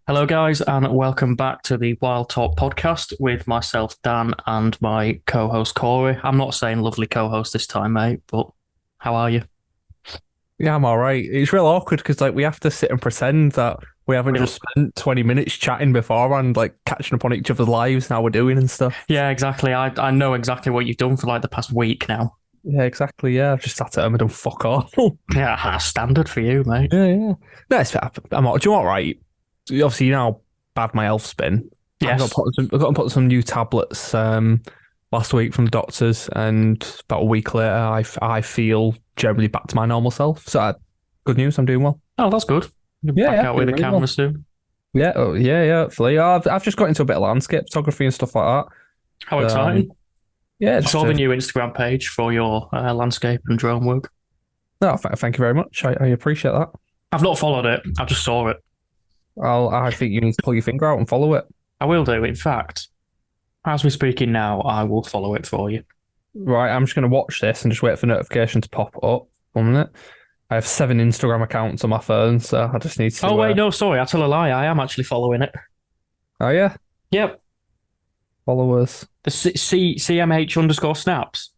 Hello, guys, and welcome back to the WildTalk podcast with myself, Dan, and my co-host Corey. I'm not saying lovely co-host this time, mate, but how are you? Yeah, I'm all right. It's real awkward because we have to sit and pretend that we haven't We- just spent 20 minutes chatting beforehand, catching up on each other's lives and how we're doing and stuff. Yeah, exactly. I know exactly what you've done for like the past week now. Yeah, exactly. Yeah, I've just sat at home and done fuck all. Yeah, that's standard for you, mate. Yeah. No, do you know what, right? Obviously, you know how bad my health's been. Yes. I've got to put some new tablets last week from the doctors, and about a week later, I feel generally back to my normal self. So, good news, I'm doing well. Oh, that's good. You're Yeah, back yeah, out with doing the really camera well. soon. Yeah, yeah. Hopefully, I've just got into a bit of landscape photography and stuff like How that. exciting. Yeah, I just saw the new Instagram page for your landscape and drone work. no, thank you very much. I appreciate that. I've not followed it. I just saw it. I think you need to pull your finger out and follow it. I will do. In fact, as we're speaking now, I will follow it for you. Right, I'm just going to watch this and just wait for notification to pop up. 1 minute. I have 7 Instagram accounts on my phone, so I just need to. Oh, wait, no, sorry. I tell a lie. I am actually following it. Oh yeah, Yep. followers. The CMH underscore snaps.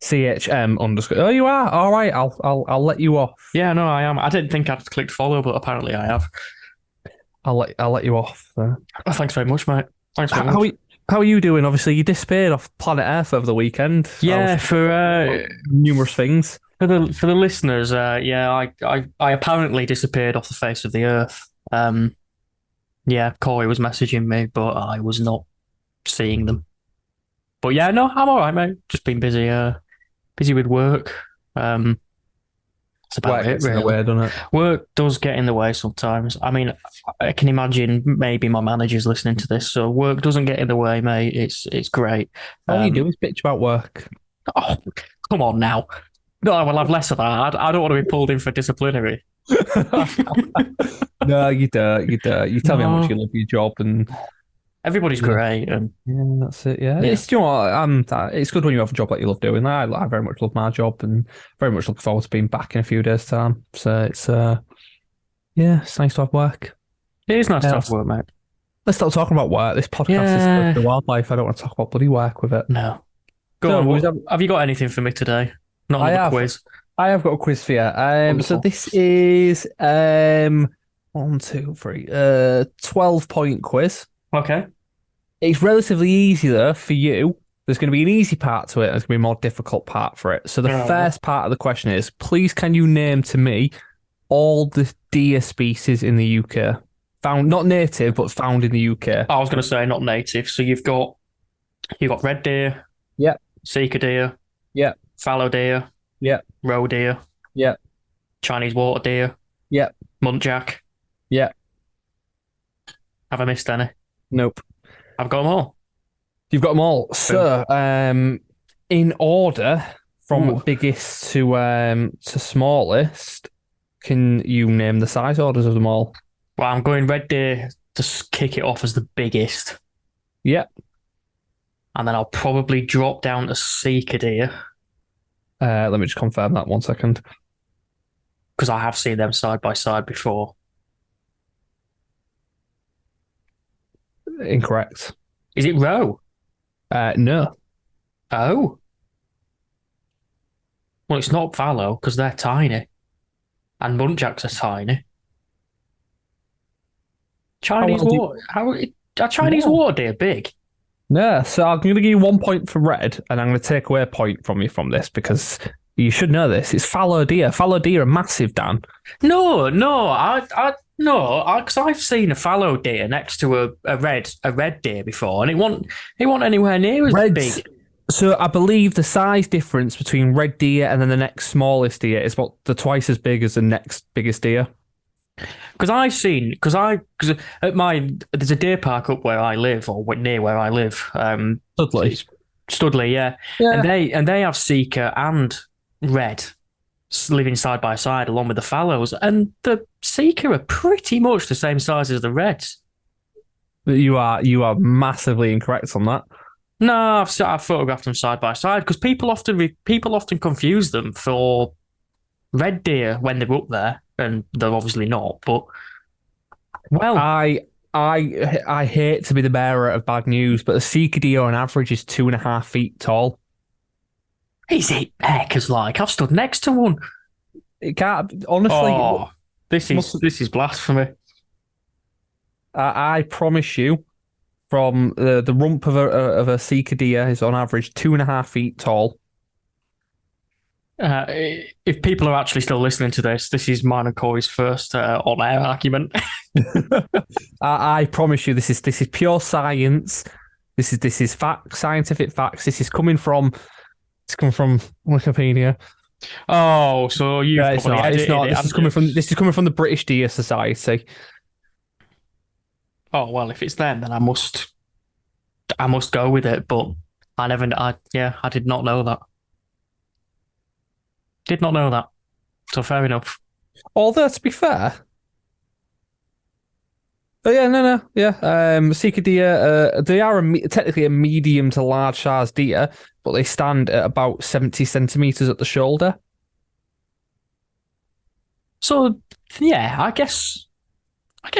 CHM underscore. Oh, you are all right. I'll let you off. Yeah, no, I am. I didn't think I'd clicked follow, but apparently I have. I'll let you off. Oh, thanks very much, mate. Thanks very How much. how are you doing? Obviously, you disappeared off planet Earth over the weekend. Yeah, for Numerous things. the listeners, yeah, I apparently disappeared off the face of the earth. Yeah, Corey was messaging me, but I was not seeing them. But yeah, no, I'm all right, mate. Just been busy with work. That's about Work it, gets in the really. way, doesn't it? Work does get in the way sometimes. I mean, I can imagine maybe my manager's listening to this, so work doesn't get in the way, mate. It's great. All you Um, do is bitch about work. oh, come on now. No, I will have less of that. I don't want to be pulled in for disciplinary. No, you don't. You don't. You tell me how much No, you love your job, and everybody's yeah, great, and yeah, that's it. Yeah, yeah, it's you know what, it's good when you have a job that you love doing. I very much love my job, and very much looking forward to being back in a few days' time. So it's yeah, it's nice to have work. it is nice Yeah, to have work, mate. let's stop talking about work. This podcast is about Yeah, the wildlife. I don't want to talk about bloody work with it. no. Go So, on. boys, Have you got anything for me today? Not I another have quiz. I have got a quiz for you. So Wonderful. this is 1, 2, 3, 12-point quiz. Okay. It's relatively easy though for you. There's going to be an easy part to it. There's going to be a more difficult part for it. So the All right. first part of the question is, please can you name to me all the deer species in the UK? Found, not native, but found in the UK. I was going to say not native. So you've got red deer, Yep, sika deer, yep, fallow deer, yep, roe deer, yep, Chinese water deer, yep, muntjac. yep. Have I missed any? Nope. I've got them all. You've got them all. Boom. So, in order from Ooh. biggest to smallest, can you name the size orders of them all? Well, I'm going red deer to kick it off as the biggest, Yep. and then I'll probably drop down to sika deer Let me just confirm that 1 second. because I have seen them side by side before. Incorrect. Is it roe? No. Oh, well, it's not fallow because they're tiny, and muntjacs are tiny. How Chinese well do you... water? How are Chinese No. water deer big? No. So I'm going to give you 1 point for red, and I'm going to take away a point from you from this because you should know this. It's fallow deer. Fallow deer are massive, Dan. No, no, no, because I've seen a fallow deer next to a red deer before, and it wasn't anywhere near as Reds. big. So I believe the size difference between red deer and then the next smallest deer is about the twice as big as the next biggest deer. Because at my there's a deer park up where I live or near where I live. Dudley. It's Studley, yeah, and Yeah. they have sika and red living side by side along with the fallows, and the sika are pretty much the same size as the reds. You are massively incorrect on that. No, I've photographed them side by side because people often confuse them for red deer when they're up there, and they're obviously not. But well, I I hate to be the bearer of bad news, but the cicadilla on average is 2.5 feet tall. Is it heckers like? I've stood next to one. It can't honestly. Oh, this is Must, this is blasphemy. I promise you, from the rump of a cicadilla is on average 2.5 feet tall. Uh, if people are actually still listening to this, this is mine and Corey's first on-air argument. I promise you, this is pure science. This is fact, scientific facts. It's coming from Wikipedia. Oh, so you've Yeah, it's probably not. It's edited not. it, haven't you? This is coming from the British Deer Society. Oh well, if it's them, then I must go with it. But I did not know that. Did not know that. So fair enough. Although to be fair, oh yeah, no, yeah. Cicadilla, they are technically a medium to large size deer, but they stand at about 70 centimeters at the shoulder. So yeah, I guess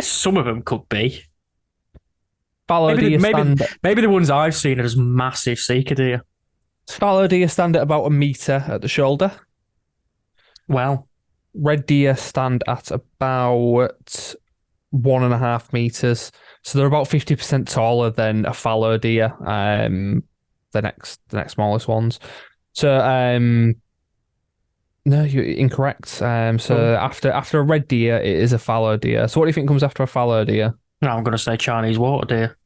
some of them could be. Fallow Maybe deer the, maybe stand maybe the ones I've seen are just massive cicada. fallow deer stand at about a meter at the shoulder. Well, Red deer stand at about 1.5 meters. So they're about 50% taller than a fallow deer, the next smallest ones. So no, you're incorrect. So after a red deer, it is a fallow deer. So what do you think comes after a fallow deer? no, I'm going to say Chinese water deer.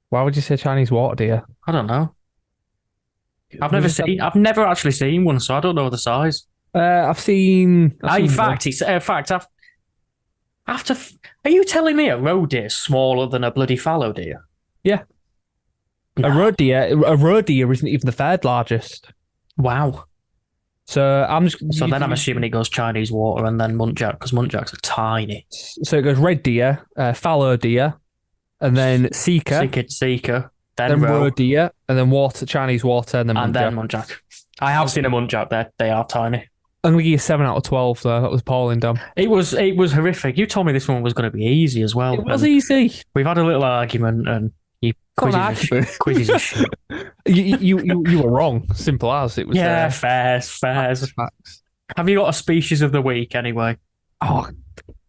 Why would you say Chinese water deer? I don't know. I've We never just seen. I've never actually seen one, so I don't know the size. I've seen. In fact, after. Are you telling me a roe deer is smaller than a bloody fallow deer? Yeah, No. a roe deer isn't even the third largest. Wow. So I'm just. So then I'm assuming it goes Chinese water and then muntjac because muntjacs are tiny. So it goes red deer, fallow deer, and then sika, Seeker, then then roe, roe deer, and then Chinese water, and then and muntjac. then muntjac. I have seen a muntjac there. They are tiny. I'm gonna give you 7 out of 12 though. That was appalling, Dom. It was horrific. You told me this one was going to be easy as well. It was and easy. We've had a little argument, and you Come on, quizzes are shit. you were wrong. Simple as it was. Yeah, fairs. Facts. Have you got a species of the week anyway? Oh, You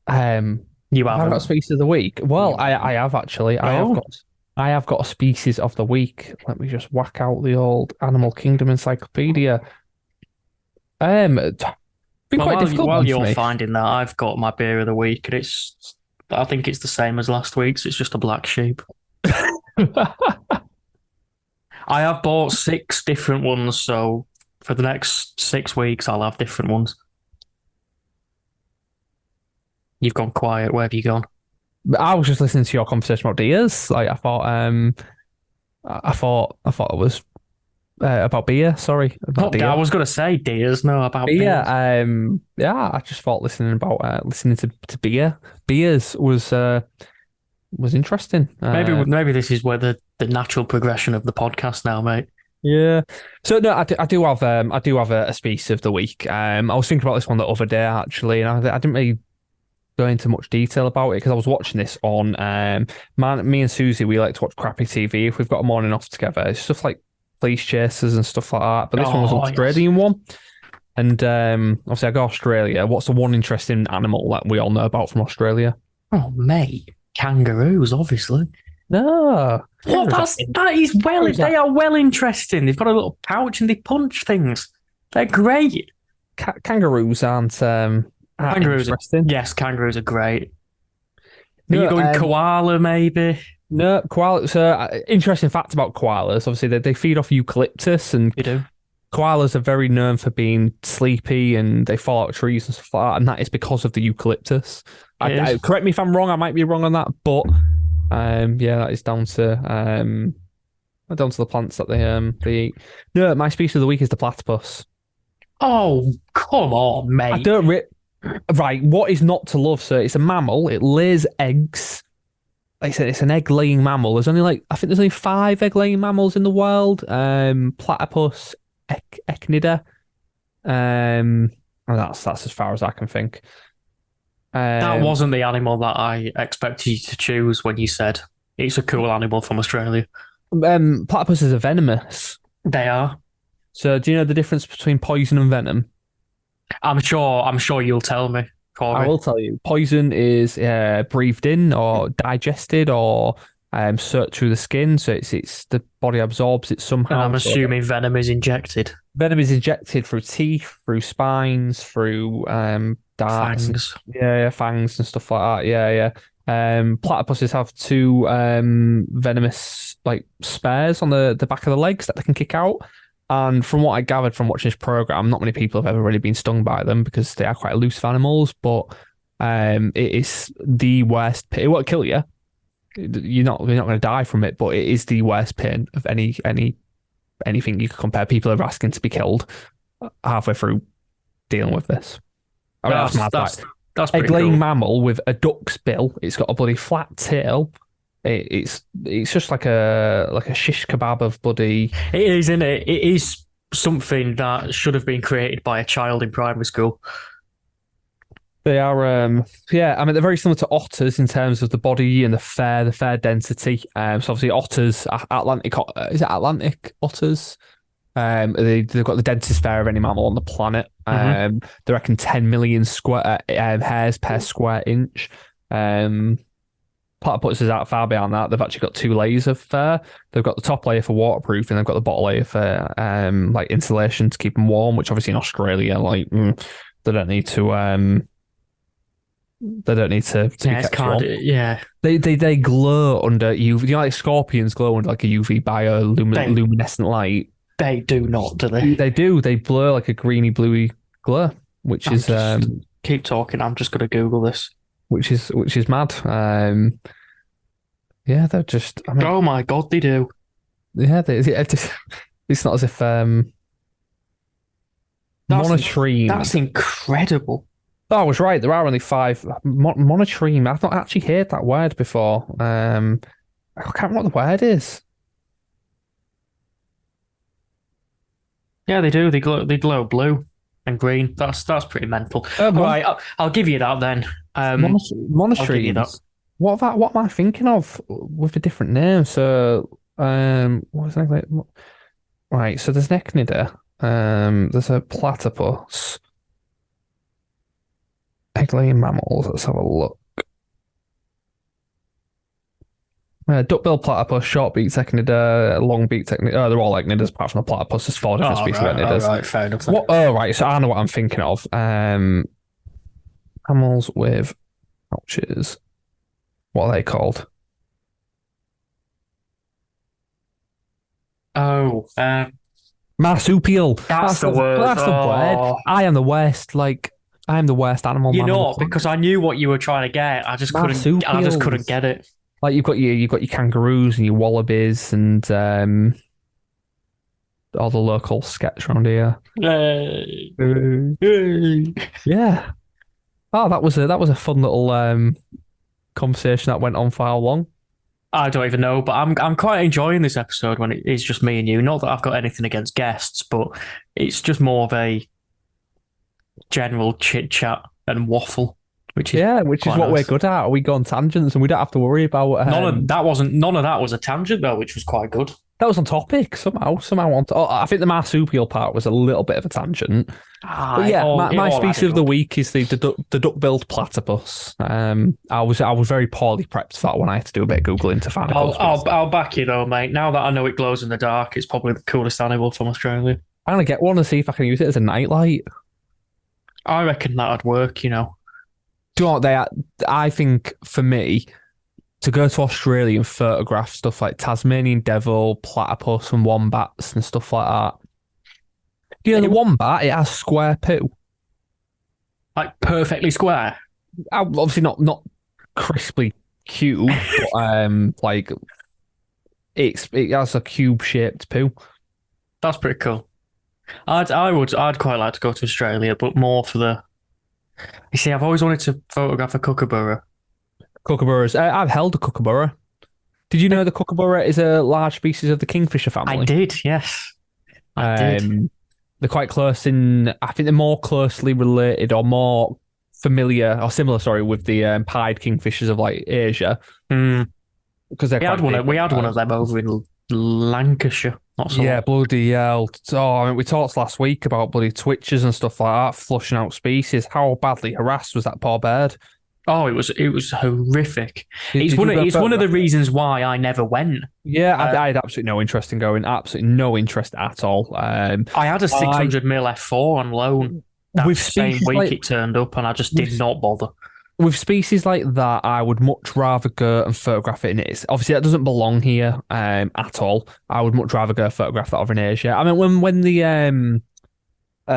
I've haven't. got a species of the week. Well, I have actually. Oh. I have got a species of the week. Let me just whack out the old Animal Kingdom Encyclopedia. Been Well, quite while, difficult while one for you're me. finding that, I've got my beer of the week, and I think it's the same as last week's. It's just a black sheep. I have bought 6 different ones, so for the next 6 weeks, I'll have different ones. You've gone quiet. Where have you gone? I was just listening to your conversation about deers. Like I thought it was about beer. Sorry, about I deer. was going to say deers. No, about Beer. beers. Yeah. I just thought listening to beer. Beers was interesting. Maybe this is where the natural progression of the podcast now, mate. Yeah. So no, I do have a species of the week. I was thinking about this one the other day actually, and I didn't really go into much detail about it because I was watching this on me and Susie. We like to watch crappy TV if we've got a morning off together. It's stuff like police chasers and stuff like that. But this one was an Australian one, and obviously I go Australia. What's the one interesting animal that we all know about from Australia? Oh, mate, kangaroos, obviously. No. What? That is well. They are well interesting. They've got a little pouch and they punch things. They're great. Kangaroos aren't Kangaroos, interesting. yes, kangaroos are great. Are No, you going koala, maybe? No, koalas. So, interesting fact about koalas. Obviously, they feed off eucalyptus, and You do. koalas are very known for being sleepy and they fall out of trees and stuff like that. And that is because of the eucalyptus. Correct me if I'm wrong. I might be wrong on that, but yeah, that is down to the plants that they eat. No, my species of the week is the platypus. Oh, come on, mate. I don't right. What is not to love? So it's a mammal. It lays eggs. Like I said, it's an egg-laying mammal. I think there's only 5 egg-laying mammals in the world. Platypus, echnida. And that's as far as I can think. That Um, wasn't the animal that I expected you to choose when you said it's a cool animal from Australia. Platypuses are venomous. They are. So do you know the difference between poison and venom? I'm sure you'll tell me, I Corey. will tell you. Poison is breathed in or digested or soaked through the skin. So it's the body absorbs it And somehow. I'm So assuming venom is injected. venom is injected through teeth, through spines, through darts, and, Fangs. yeah, fangs and stuff like that. Yeah, yeah. Platypuses have two venomous like spares on the back of the legs that they can kick out. And from what I gathered from watching this program, not many people have ever really been stung by them because they are quite elusive animals. But it is the worst. It won't kill you. You're not going to die from it, but it is the worst pain of anything you could compare. People are asking to be killed halfway through dealing with this. I mean, that's That's mad. that's Like, that's pretty egg-laying cool. mammal with a duck's bill. It's got a bloody flat tail. It's just like a shish kebab of bloody. It is, isn't it? It is something that should have been created by a child in primary school. They are yeah. I mean, they're very similar to otters in terms of the body and the fair density. So obviously otters, is it Atlantic otters? They've got the densest fur of any mammal on the planet. Hmm. They reckon 10 million square hairs per square inch. Platypus is out far beyond that. They've actually got two layers of fur. They've got the top layer for waterproof, and they've got the bottom layer for like insulation to keep them warm. Which obviously in Australia, like they don't need to to be Yeah, it's kept warm. yeah. They glow under UV. You know, like scorpions glow under like a UV They bioluminescent light. they do not, do they? They do. They blur like a greeny bluey glow, which I'm is just keep talking. I'm just gonna Google this. which is mad. Yeah, they're just. I mean, Oh my god, they do. yeah, it's not as if That's monotreme. that's incredible. Oh, I was right. There are only five monotreme. I've not actually heard that word before. I can't remember what the word is. Yeah, they do. They glow blue and green. That's pretty mental. All Mon right, I'll give you that then. I'll give you that. monotremes. What am I thinking of with a different name? So, what was it? Right. So there's an echnida. There's a platypus. Egg-laying mammals. Let's have a look. Duck-billed platypus, short-beaked echnida, long-beaked echnida. Oh, they're all echnidas apart from the platypus. There's four different species of All echnidas. right, fair enough. Then. What? Oh, right. So I know what I'm thinking of. Mammals with pouches. What are they called? Oh, Marsupial. that's the word. That's the word. Oh, I am the worst. Like I am the worst animal you man on the know, planet. because I knew what you were trying to get. I just couldn't. I just couldn't Marsupials. get it. Like you've got your kangaroos and your wallabies and all the local sketch around here. Hey. Uh, Hey. Yeah. Oh, that was a fun little conversation that went on for how long? I don't even know, but I'm quite enjoying this episode when it is just me and you. Not that I've got anything against guests, but it's just more of a general chit chat and waffle, which is Yeah, which is quite what we're nice. good at. We go on tangents and we don't have to worry about None of that was a tangent though, which was quite good. that was on topic somehow on. Oh, I think the marsupial part was a little bit of a tangent. But yeah, my It all species added of the up. week is the duck-billed platypus. I was very poorly prepped for that one. I had to do a bit of googling to find I'll, out. I'll I'll back you though, mate. Now that I know it glows in the dark, it's probably the coolest animal from Australia. I'm gonna get one and see if I can use it as a nightlight. I reckon that'd work. Do you know what they are? I think for me to go to Australia and photograph stuff like Tasmanian devil, platypus, and wombats and stuff like that. You know, the wombat, it has square poo. Like perfectly square. Obviously not crisply cube, but like it has a cube shaped poo. That's pretty cool. I'd quite like to go to Australia, but more for the. You see, I've always wanted to photograph a kookaburra. Kookaburras. I've held a kookaburra. Did you know the kookaburra is a large species of the kingfisher family? I did, yes, I did. They're quite close in. I think they're more closely related or more familiar or similar, sorry, with the pied kingfishers of like Asia Mm. because they're quite big. We had one of them over in Lancashire, not so Yeah, long. bloody hell. Oh, I mean, we talked last week about bloody twitches and stuff like that, flushing out species. How badly harassed was that poor bird? Oh, it was horrific. Did you go It's one of photograph the it? reasons why I never went. Yeah, Uh, I had absolutely no interest in going. Absolutely no interest at all. I had a I 600 mil F4 on loan that with same species week like it turned up, and I just did with not bother. with species like that, I would much rather go and photograph it in it. Obviously, that doesn't belong here at all. I would much rather go photograph that over in Asia. I mean, when the what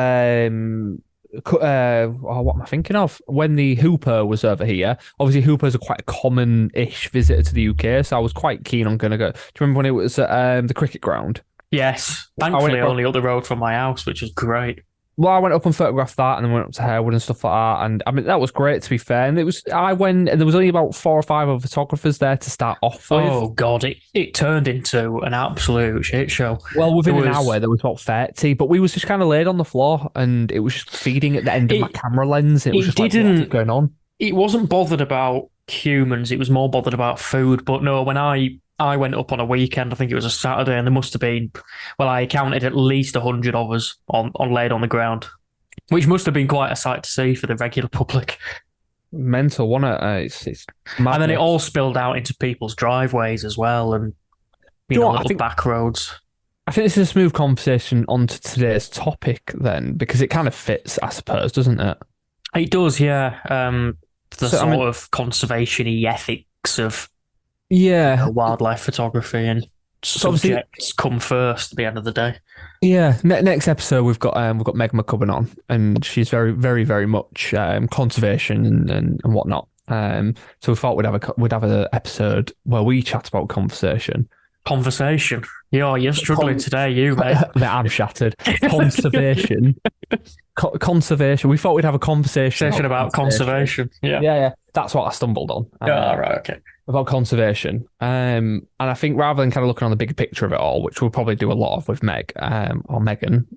am I thinking of? When the Hooper was over here, obviously Hoopers are quite a common-ish visitor to the UK, so I was quite keen on going to go. Do you remember when it was at the cricket ground? Yes, I went thankfully across, only up the road from my house, which was great. well, I went up and photographed that, and then went up to Harewood and stuff like that. And I mean, that was great to be fair. And I went, and there was only about 4 or 5 other photographers there to start off with. Oh God, it turned into an absolute shit show. Well, within There an was hour, there was about 30, but we was just kind of laid on the floor, and it was just feeding at the end of my it camera lens. It was it just like, what's didn't going on? it wasn't bothered about humans, it was more bothered about food. But no, when I went up on a weekend, I think it was a Saturday, and there must have been, well, I counted at least 100 of us on laid on the ground, which must have been quite a sight to see for the regular public. Mental, wasn't it? It's And then it madness. all spilled out into people's driveways as well, and Do you know what? little back roads. I think this is a smooth conversation onto today's topic then, because it kind of fits, I suppose, doesn't it? It does, yeah. The So, I sort mean, of conservation-y ethics of yeah. wildlife photography and So obviously, subjects come first at the end of the day. yeah. Next episode, we've got Meg McCubbin on, and she's very, very, very much conservation and whatnot. So we thought we'd have an episode where we chat about conversation. Conversation. You're struggling today, you mate. I'm shattered. Conservation. Conservation. We thought we'd have a conversation Session about conservation. Yeah. Yeah. That's what I stumbled on. Right. Okay. About conservation. And I think rather than kind of looking on the bigger picture of it all, which we'll probably do a lot of with Meg or Megan,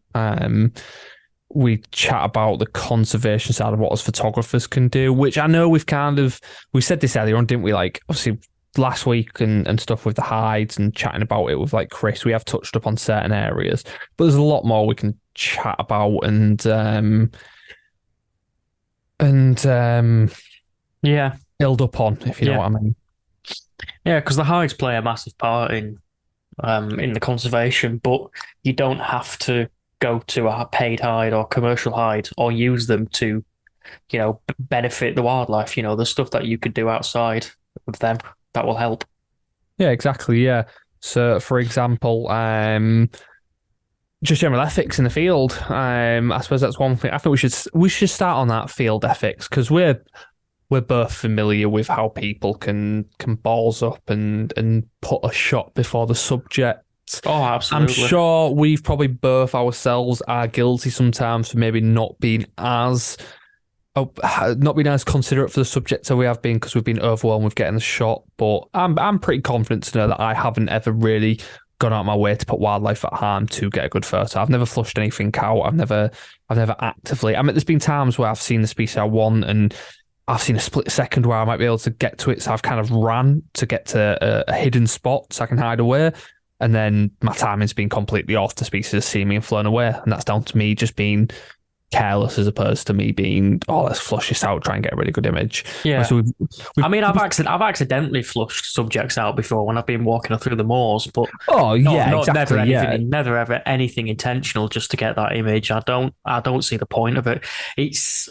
we chat about the conservation side of what us photographers can do, which I know we said this earlier on, didn't we? Like, obviously, last week and stuff with the hides and chatting about it with like Chris, we have touched up on certain areas, but there's a lot more we can chat about and Yeah. build up on, if you know what I mean. Yeah, because the hides play a massive part in the conservation, but you don't have to go to a paid hide or commercial hide or use them to, benefit the wildlife. There's stuff that you could do outside of them that will help. Yeah, exactly. Yeah. So, for example, just general ethics in the field. I suppose that's one thing. I think we should start on that field ethics because we're both familiar with how people can balls up and put a shot before the subject. Oh, I'm absolutely. sure we've probably both ourselves are guilty sometimes for maybe not being as considerate for the subject as we have been because we've been overwhelmed with getting the shot. But I'm pretty confident to know that I haven't ever really gone out of my way to put wildlife at harm to get a good photo. I've never flushed anything out. I've never actively. I mean, there's been times where I've seen the species I want and I've seen a split second where I might be able to get to it, so I've kind of ran to get to a hidden spot so I can hide away. And then my timing's been completely off. The species has seen me and flown away. And that's down to me just being careless as opposed to me being, let's flush this out, try and get a really good image. Yeah. So I mean, I've accidentally flushed subjects out before when I've been walking through the moors, but exactly. never ever anything intentional just to get that image. I don't see the point of it. It's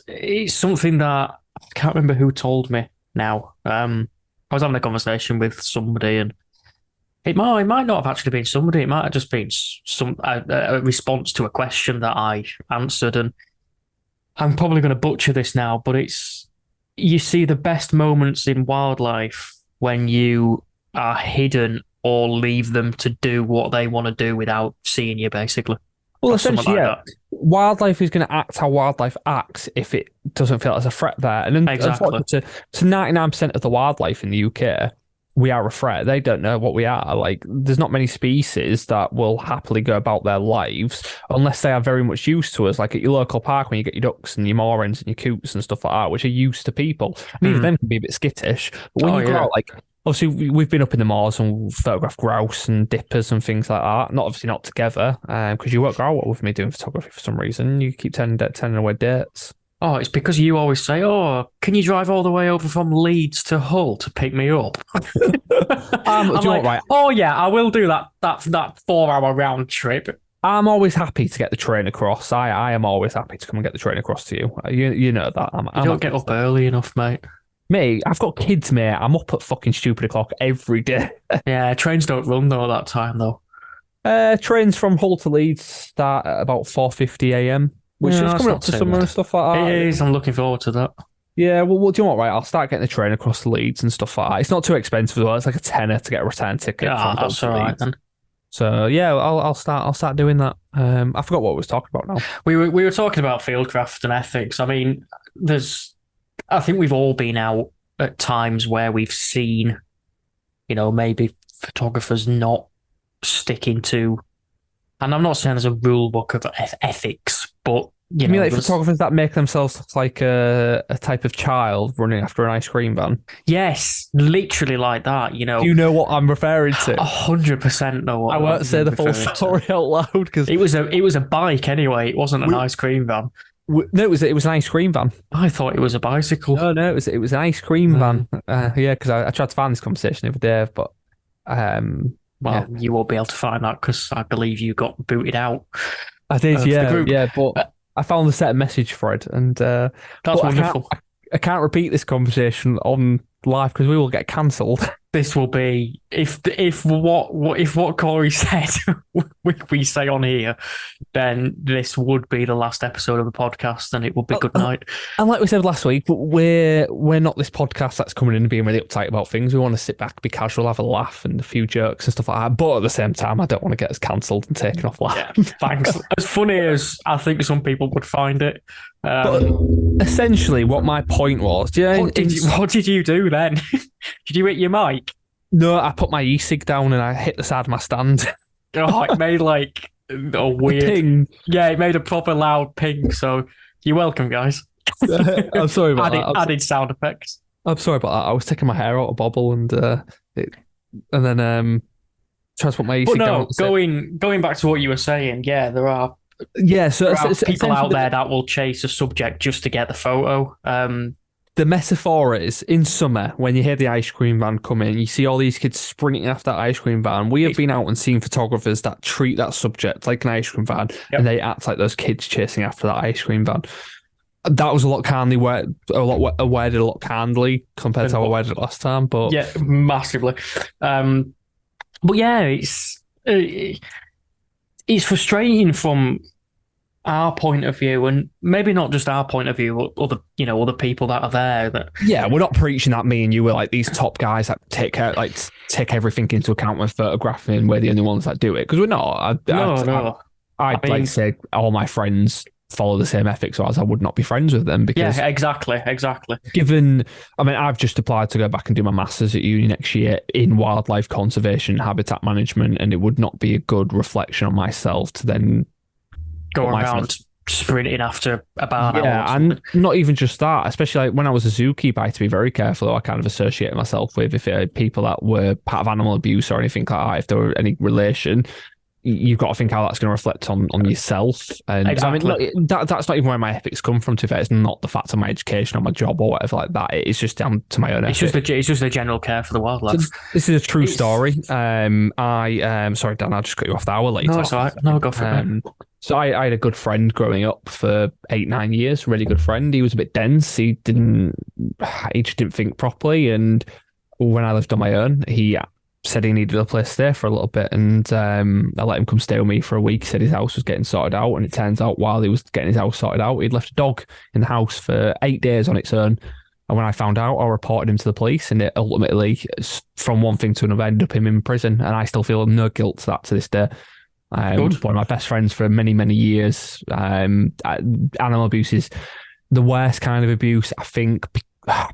something that I can't remember who told me now. I was having a conversation with somebody and it might not have actually been somebody. It might have just been a response to a question that I answered. And I'm probably going to butcher this now, but you see the best moments in wildlife when you are hidden or leave them to do what they want to do without seeing you, basically. Well, Or something essentially, like that. Wildlife is going to act how wildlife acts if it doesn't feel there's a threat there. And then, Exactly. unfortunately, to 99% of the wildlife in the UK, we are a threat. They don't know what we are. Like, there's not many species that will happily go about their lives unless they are very much used to us. Like at your local park when you get your ducks and your moorhens and your coots and stuff like that, which are used to people. And even them can be a bit skittish. But when you go out, like, obviously we've been up in the moors and photographed grouse and dippers and things like that. Obviously not together, because you won't go out with me doing photography for some reason. You keep turning away dates. Oh, it's because you always say, "Oh, can you drive all the way over from Leeds to Hull to pick me up?" I'm like, right? Oh yeah, I will do that. That 4-hour round trip. I'm always happy to get the train across. I am always happy to come and get the train across to you. You know that. You don't get up early enough, mate. Mate, I've got kids, mate. I'm up at fucking stupid o'clock every day. Yeah, trains don't run though at that time though. Trains from Hull to Leeds start at about 4:50 a.m. Which is coming up to summer and stuff like that. It is. I'm looking forward to that. Yeah, well, do you know what, right? I'll start getting the train across the Leeds and stuff like that. It's not too expensive as well. It's like a tenner to get a return ticket. Yeah, that's all right then. So yeah, I'll start doing that. I forgot what we was talking about now. We were talking about fieldcraft and ethics. I mean, I think we've all been out at times where we've seen, maybe photographers not sticking to, and I'm not saying there's a rule book of ethics, but you mean like photographers that make themselves look like a type of child running after an ice cream van? Yes, literally like that. Do you know what I'm referring to? 100% know what I won't say the full story out loud because it was a bike anyway. It wasn't an ice cream van. No, it was an ice cream van. I thought it was a bicycle. No, it was an ice cream van. Yeah, because I tried to find this conversation the other day, but you won't be able to find that because I believe you got booted out. I did, yeah, but I found the set message thread, and that's wonderful. I can't repeat this conversation on live because we will get cancelled. This will be if what Corey said we say on here, then this would be the last episode of the podcast, and it would be good night. And like we said last week, we're not this podcast that's coming in and being really uptight about things. We want to sit back, be casual, have a laugh, and a few jokes and stuff like that. But at the same time, I don't want to get us cancelled and taken off live. Yeah, thanks. As funny as I think some people would find it. But essentially, what my point was, what did you do then? Did you hit your mic? No, I put my e-cig down and I hit the side of my stand. Oh, it made like a weird ping. Yeah, it made a proper loud ping. So you're welcome, guys. I'm sorry about that. Added sound effects. I'm sorry about that. I was taking my hair out of bobble and then trying to put my e-cig down. Going back to what you were saying, yeah, there are people out there that will chase a subject just to get the photo. The metaphor is, in summer, when you hear the ice cream van come in, you see all these kids sprinting after that ice cream van. We have been out and seen photographers that treat that subject like an ice cream van, and they act like those kids chasing after that ice cream van. That was a lot worded a lot kindly compared to how I worded it last time. But yeah, massively. But yeah, it's frustrating from our point of view, and maybe not just our point of view, but other people that are there. We're not preaching that me and you were like these top guys that take everything into account when photographing. We're the only ones that do it because we're not. No. I'd like to say all my friends follow the same ethics, or else I would not be friends with them. Because exactly. I've just applied to go back and do my masters at uni next year in wildlife conservation, habitat management, and it would not be a good reflection on myself to then go around sprinting after a barn. Yeah, and not even just that. Especially like when I was a zookeeper, I had to be very careful who I kind of associated myself with. If it had people that were part of animal abuse or anything like that, if there were any relation, you've got to think how that's going to reflect on yourself. And exactly. I mean, that's not even where my ethics come from. To be fair, it's not the fact of my education or my job or whatever like that. It's just down to my own. It's just the general care for the wildlife. So this is a true story. Sorry, Dan, I just got you off the hour late. No, it's all right. No, go for it. So I had a good friend growing up for 8-9 years, really good friend. He was a bit dense. He just didn't think properly. And when I lived on my own, he said he needed a place to stay for a little bit. And I let him come stay with me for a week. He said his house was getting sorted out. And it turns out while he was getting his house sorted out, he'd left a dog in the house for 8 days on its own. And when I found out, I reported him to the police. And it ultimately, from one thing to another, ended up him in prison. And I still feel no guilt to that to this day. One of my best friends for many, many years. Animal abuse is the worst kind of abuse, I think,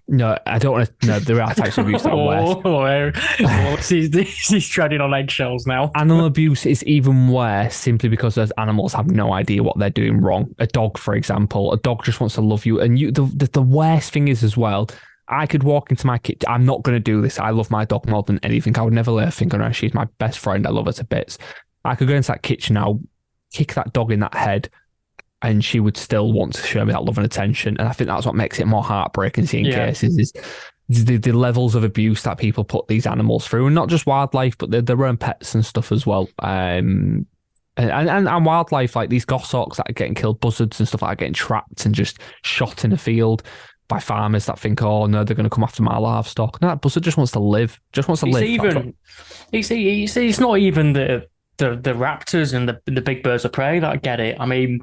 No, I don't want to. No, there are types of abuse that are worse. He's treading on eggshells now. Animal abuse is even worse simply because those animals have no idea what they're doing wrong. A dog, for example, a dog just wants to love you. And the worst thing is as well, I could walk into my kitchen. I'm not going to do this. I love my dog more than anything. I would never lay a finger on her. She's my best friend. I love her to bits. I could go into that kitchen now, kick that dog in that head, and she would still want to show me that love and attention. And I think that's what makes it more heartbreaking seeing cases is the levels of abuse that people put these animals through, and not just wildlife, but their own pets and stuff as well. And wildlife like these goshawks that are getting killed, buzzards and stuff like that, getting trapped and just shot in a field by farmers that think, oh no, they're going to come after my livestock. No, that buzzard just wants to live. Just wants to live. It's not even the raptors and the big birds of prey that get it. I mean,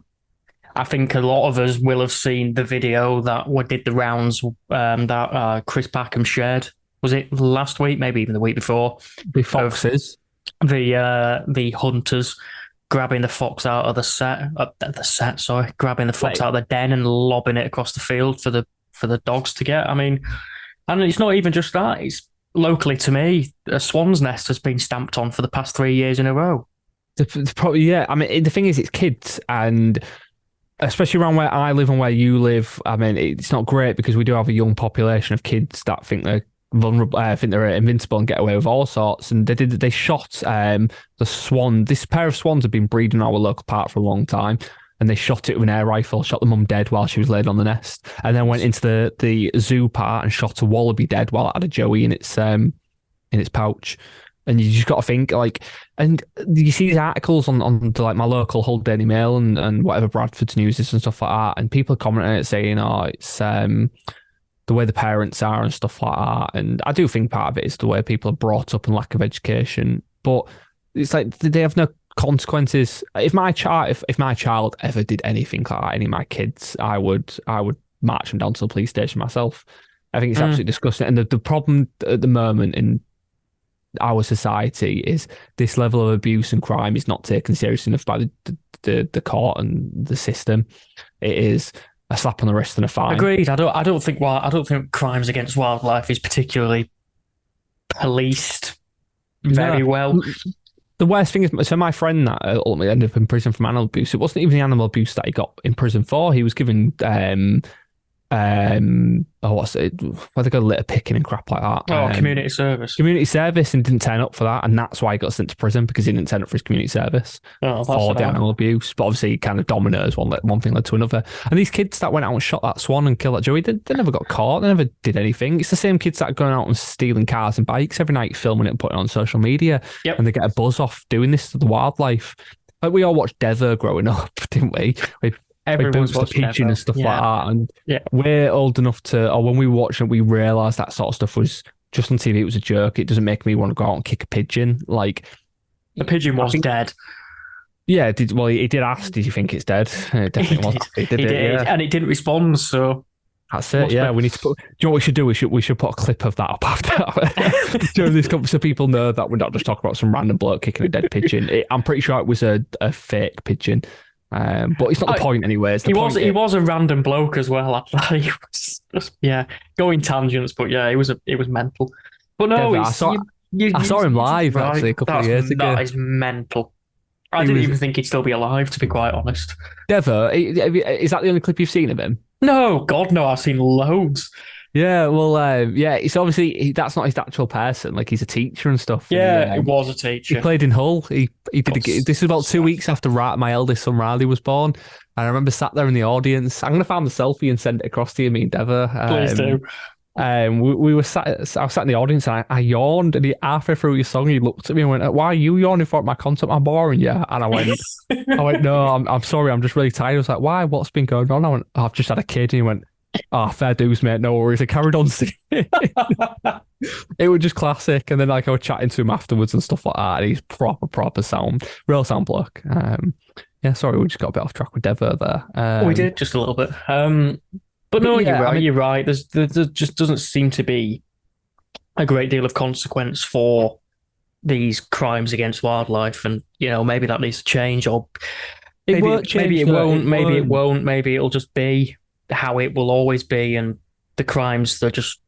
I think a lot of us will have seen the video that did the rounds that Chris Packham shared. Was it last week? Maybe even the week before. The foxes. The hunters grabbing the fox out of grabbing the fox out of the den and lobbing it across the field for the dogs to get. I mean, and it's not even just that. It's locally to me, a swan's nest has been stamped on for the past 3 years in a row. Yeah. I mean, the thing is, it's kids, and especially around where I live and where you live. I mean, it's not great because we do have a young population of kids that think they're vulnerable, think they're invincible and get away with all sorts. And they shot the swan. This pair of swans have been breeding in our local park for a long time, and they shot it with an air rifle, shot the mum dead while she was laid on the nest, and then went into the zoo part and shot a wallaby dead while it had a joey in its pouch. And you just got to think, like, and you see these articles on like my local Hull Daily Mail and whatever Bradford's News is and stuff like that, and people commenting on it saying, oh, it's the way the parents are and stuff like that. And I do think part of it is the way people are brought up and lack of education. But it's like they have no consequences. If my child ever did anything like that, any of my kids, I would march them down to the police station myself. I think it's absolutely disgusting. And the problem at the moment in our society is this level of abuse and crime is not taken seriously enough by the court and the system. It is a slap on the wrist and a fine. Agreed. I don't think crimes against wildlife is particularly policed very well. The worst thing is, so my friend that ultimately ended up in prison for animal abuse, it wasn't even the animal abuse that he got in prison for. He was given what's it? Where they go litter picking and crap like that. Community service. Community service, and didn't turn up for that, and that's why he got sent to prison, because he didn't turn up for his community service for the animal abuse. But obviously, kind of dominoes, one thing led to another. And these kids that went out and shot that swan and killed that joey, they never got caught. They never did anything. It's the same kids that are going out and stealing cars and bikes every night, filming it and putting it on social media, and they get a buzz off doing this to the wildlife. Like we all watched Dever growing up, didn't we? Everyone's watched the pigeon and stuff like that, and yeah, we're old enough to, or when we watched it, we realised that sort of stuff was just on TV. It was a joke. It doesn't make me want to go out and kick a pigeon. Like the pigeon was dead. Yeah, he did ask, "Did you think it's dead?" It definitely was. He did, and it didn't respond. So that's it. Yeah, we need to put. Do you know what we should do? We should put a clip of that up after during this conference, so people know that we're not just talking about some random bloke kicking a dead pigeon. I'm pretty sure it was a fake pigeon. But it's not the point, anyways. He was a random bloke as well. He was just, going tangents, but it was mental. But no, I saw him live actually a couple of years ago. That is mental. I didn't even think he'd still be alive, to be quite honest. Dever, is that the only clip you've seen of him? No, God, no. I've seen loads. Yeah, well, it's obviously that's not his actual person. Like he's a teacher and stuff. Yeah, he was a teacher. He played in Hull. He did. This was about 2 weeks after my eldest son Riley was born, and I remember sat there in the audience. I'm gonna find the selfie and send it across to you, me and Dever. Please do. We were sat. I was sat in the audience and I yawned. And halfway through your song, he looked at me and went, "Why are you yawning for? My content, I'm boring, yeah." And I went, "No, I'm sorry. I'm just really tired." I was like, "Why? What's been going on?" I went, "I've just had a kid." And he went, "Oh, fair dues, mate. No worries." I carried on singing. It was just classic. And then I was chatting to him afterwards and stuff like that. And he's proper real sound bloke. Sorry, we just got a bit off track with Dever there. We did just a little bit. But no, you're right. You're right. There just doesn't seem to be a great deal of consequence for these crimes against wildlife, and maybe that needs to change, or maybe it won't. Maybe it'll just be how it will always be, and the crimes that just,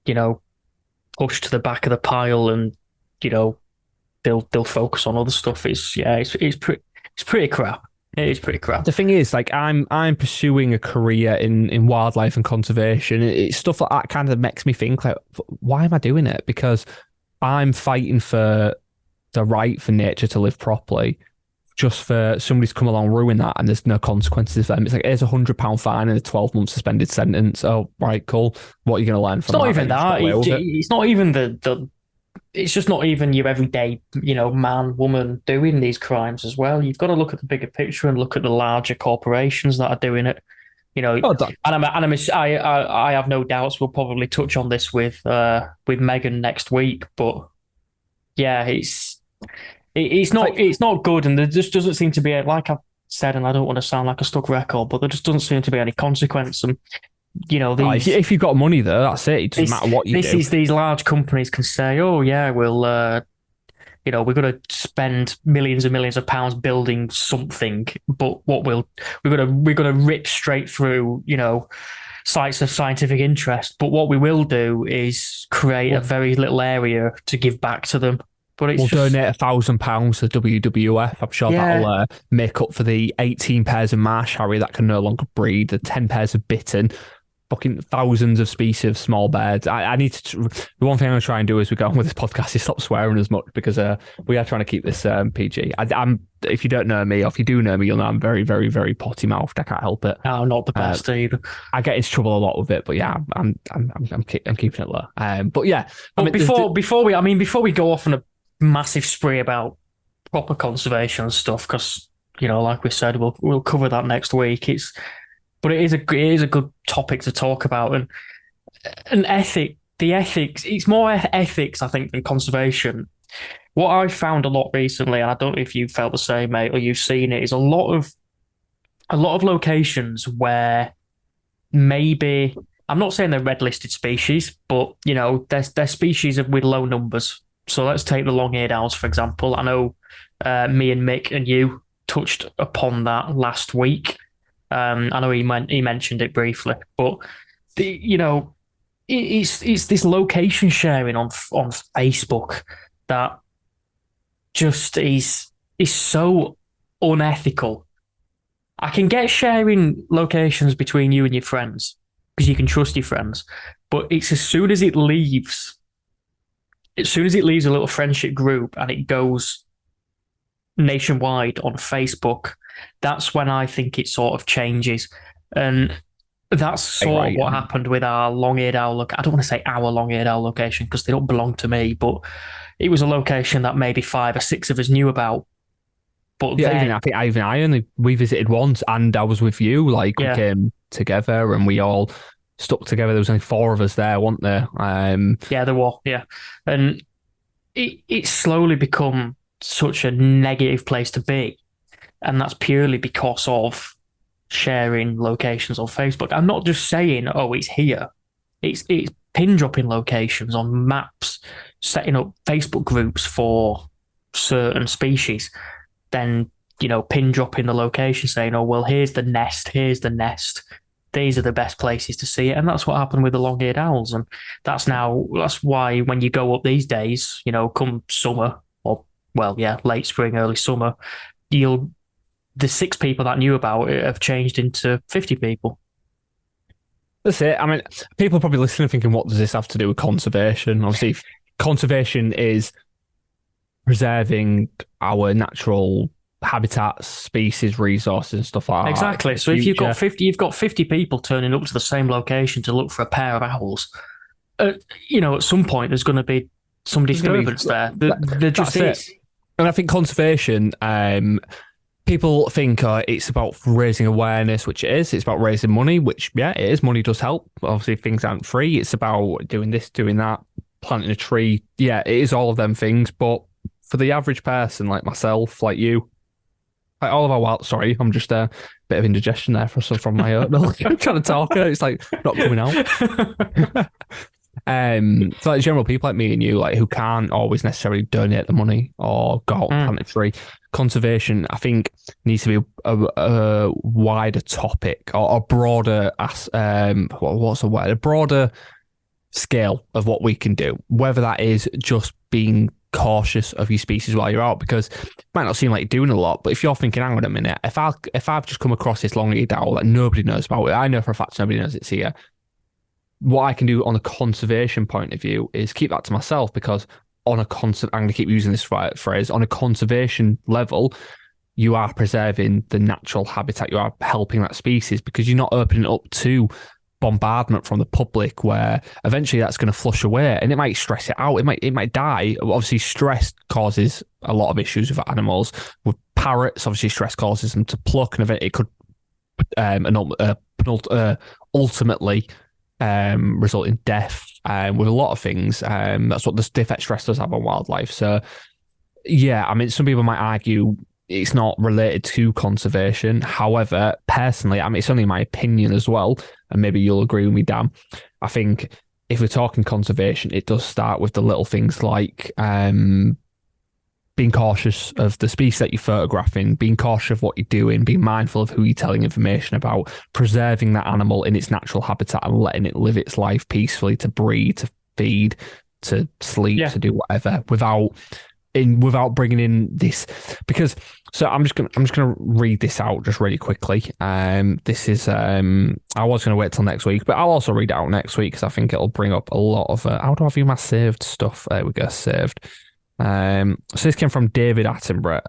pushed to the back of the pile, and you know they'll focus on other stuff. It's pretty crap. It is pretty crap. The thing is, like, I'm pursuing a career in wildlife and conservation. It's stuff like that kind of makes me think, like, why am I doing it? Because I'm fighting for the right for nature to live properly, just for somebody to come along ruin that, and there's no consequences for them. It's like, here's £100 fine and a 12-month suspended sentence. Oh, right, cool. What are you going to learn from It's not that? even that. It's not even the. It's just not even your everyday, man, woman doing these crimes as well. You've got to look at the bigger picture and look at the larger corporations that are doing it. Oh, I have no doubts we'll probably touch on this with Megan next week. But yeah, it's not good, and there just doesn't seem to be, like I've said, and I don't want to sound like a stuck record, but there just doesn't seem to be any consequence. And if you've got money there, that's it. It doesn't matter what you do. These large companies can say, "Oh yeah, we're going to spend millions and millions of pounds building something, but we're going to rip straight through, sites of scientific interest. But what we will do is create a very little area to give back to them." But we'll donate £1,000 to WWF. I'm sure that'll make up for the 18 pairs of marsh harry that can no longer breed, the 10 pairs of bittern, fucking thousands of species of small birds. I need to. The one thing I'm going to try and do as we go on with this podcast is stop swearing as much, because we are trying to keep this PG. If you don't know me, or if you do know me, you'll know I'm very, very, very potty mouthed. I can't help it. No, not the best either. I get into trouble a lot with it, but yeah, I'm keeping it low. But yeah, but before we go off on a massive spree about proper conservation stuff, because like we said, we'll cover that next week. But it is a good topic to talk about, and the ethics. It's more ethics, I think, than conservation. What I've found a lot recently, and I don't know if you felt the same, mate, or you've seen it, is a lot of locations where maybe, I'm not saying they're red listed species, but they're species with low numbers. So let's take the long-eared owls, for example. I know me and Mick and you touched upon that last week. I know he mentioned it briefly, but it's this location sharing on Facebook that just is so unethical. I can get sharing locations between you and your friends because you can trust your friends, but it's as soon as it leaves a little friendship group and it goes nationwide on Facebook, that's when I think it sort of changes. And that's sort of what happened with our long-eared owl. I don't want to say our long-eared owl location because they don't belong to me, but it was a location that maybe 5 or 6 of us knew about. But yeah, we visited once, and I was with you. We came together and we all stuck together. There was only 4 of us there, weren't there? Yeah, there were. Yeah, and it's slowly become such a negative place to be, and that's purely because of sharing locations on Facebook. I'm not just saying, "Oh, it's here." It's pin dropping locations on maps, setting up Facebook groups for certain species, then pin dropping the location, saying, "Oh, well, here's the nest. These are the best places to see it." And that's what happened with the long-eared owls. And that's why when you go up these days, come summer, or late spring, early summer, the 6 people that knew about it have changed into 50 people. That's it. I mean, people are probably listening thinking, what does this have to do with conservation? Obviously, conservation is preserving our natural habitats, species, resources, and stuff like that. Exactly. So if you've got 50 people turning up to the same location to look for a pair of owls, at some point there's going to be some disturbance there. There just is. And I think conservation, people think it's about raising awareness, which it is. It's about raising money, which, yeah, it is. Money does help. Obviously, things aren't free. It's about doing this, doing that, planting a tree. Yeah, it is all of them things. But for the average person like myself, like you, like all of our sorry, I'm just a bit of indigestion there from my oatmeal. I'm trying to talk. It's like not coming out. So like general people like me and you, like who can't always necessarily donate the money or go out and plant a tree. Conservation, I think, needs to be a wider topic or a broader, what's the word? A broader scale of what we can do, whether that is just being cautious of your species while you're out, because it might not seem like you're doing a lot, but if you're thinking, hang on a minute, if I've just come across this long-eared owl that nobody knows about, I know for a fact nobody knows it's here, what I can do on a conservation point of view is keep that to myself, because I'm going to keep using this phrase, on a conservation level, you are preserving the natural habitat, you are helping that species, because you're not opening it up to bombardment from the public, where eventually that's going to flush away and it might stress it out. It might die. Obviously, stress causes a lot of issues with animals. With parrots, obviously, stress causes them to pluck, and it could ultimately result in death. With a lot of things, that's what the effect stress does have on wildlife. So, yeah, I mean, some people might argue it's not related to conservation. However, personally, I mean, it's only my opinion as well, and maybe you'll agree with me, Dan. I think if we're talking conservation, it does start with the little things like being cautious of the species that you're photographing, being cautious of what you're doing, being mindful of who you're telling information about, preserving that animal in its natural habitat and letting it live its life peacefully, to breed, to feed, to sleep, to do whatever, without bringing in this, because I'm just gonna read this out just really quickly. This is I was gonna wait till next week, but I'll also read it out next week because I think it'll bring up a lot of how do I view my saved stuff? There we go, saved. So this came from David Attenborough.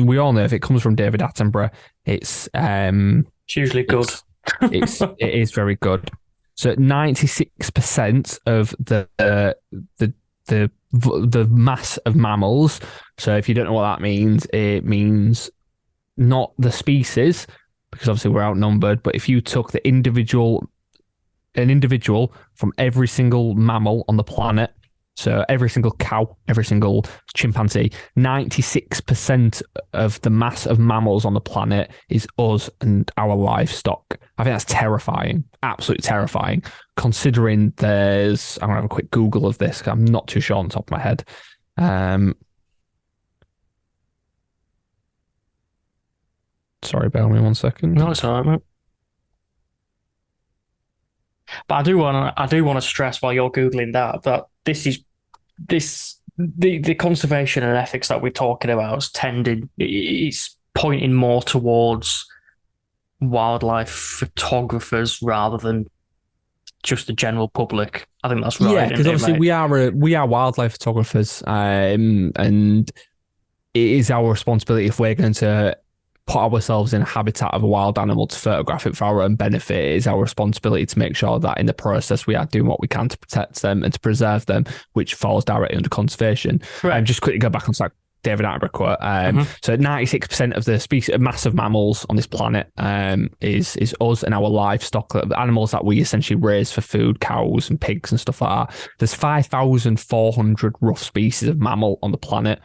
We all know if it comes from David Attenborough, it's usually good. It is very good. So 96% of the mass of mammals. So if you don't know what that means, it means not the species, because obviously we're outnumbered, but if you took an individual from every single mammal on the planet, so every single cow, every single chimpanzee, 96% of the mass of mammals on the planet is us and our livestock. I think that's terrifying, absolutely terrifying, considering I'm going to have a quick Google of this, because I'm not too sure on the top of my head. Sorry, bear with me 1 second. No, it's all right, mate. But I do want to stress while you're Googling that the conservation and ethics that we're talking about it's pointing more towards wildlife photographers rather than just the general public. I think that's right. Yeah, because obviously we are wildlife photographers, and it is our responsibility, if we're going to put ourselves in a habitat of a wild animal, to photograph it for our own benefit. It is our responsibility to make sure that in the process we are doing what we can to protect them and to preserve them, which falls directly under conservation. Right. Just quickly go back on that David Attenborough quote. So 96% of the species, massive mammals on this planet, is us and our livestock, animals that we essentially raise for food, cows and pigs and stuff like that. There's 5,400 rough species of mammal on the planet.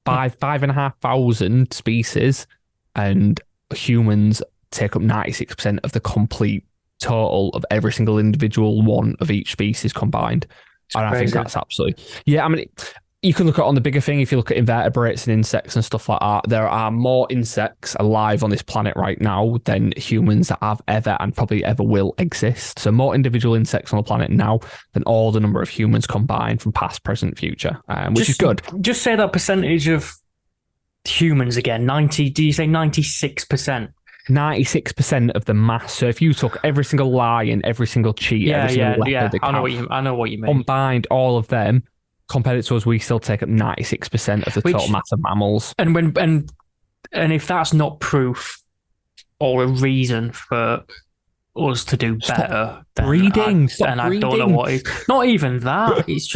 5,500 species, and humans take up 96% of the complete total of every single individual one of each species combined. And I think that's absolutely... Yeah, I mean, you can look at on the bigger thing, if you look at invertebrates and insects and stuff like that, there are more insects alive on this planet right now than humans that have ever and probably ever will exist. So more individual insects on the planet now than all the number of humans combined from past, present, future, which is good. Just say that percentage of humans again. 90, do you say 96%? 96% of the mass. So if you took every single lion, every single cheetah, every single leopard, I know what you mean. Combined all of them, compared to us, we still take up 96% of the total mass of mammals. And if that's not proof or a reason for us to do better, then breeding. I don't know what is. Not even that. It's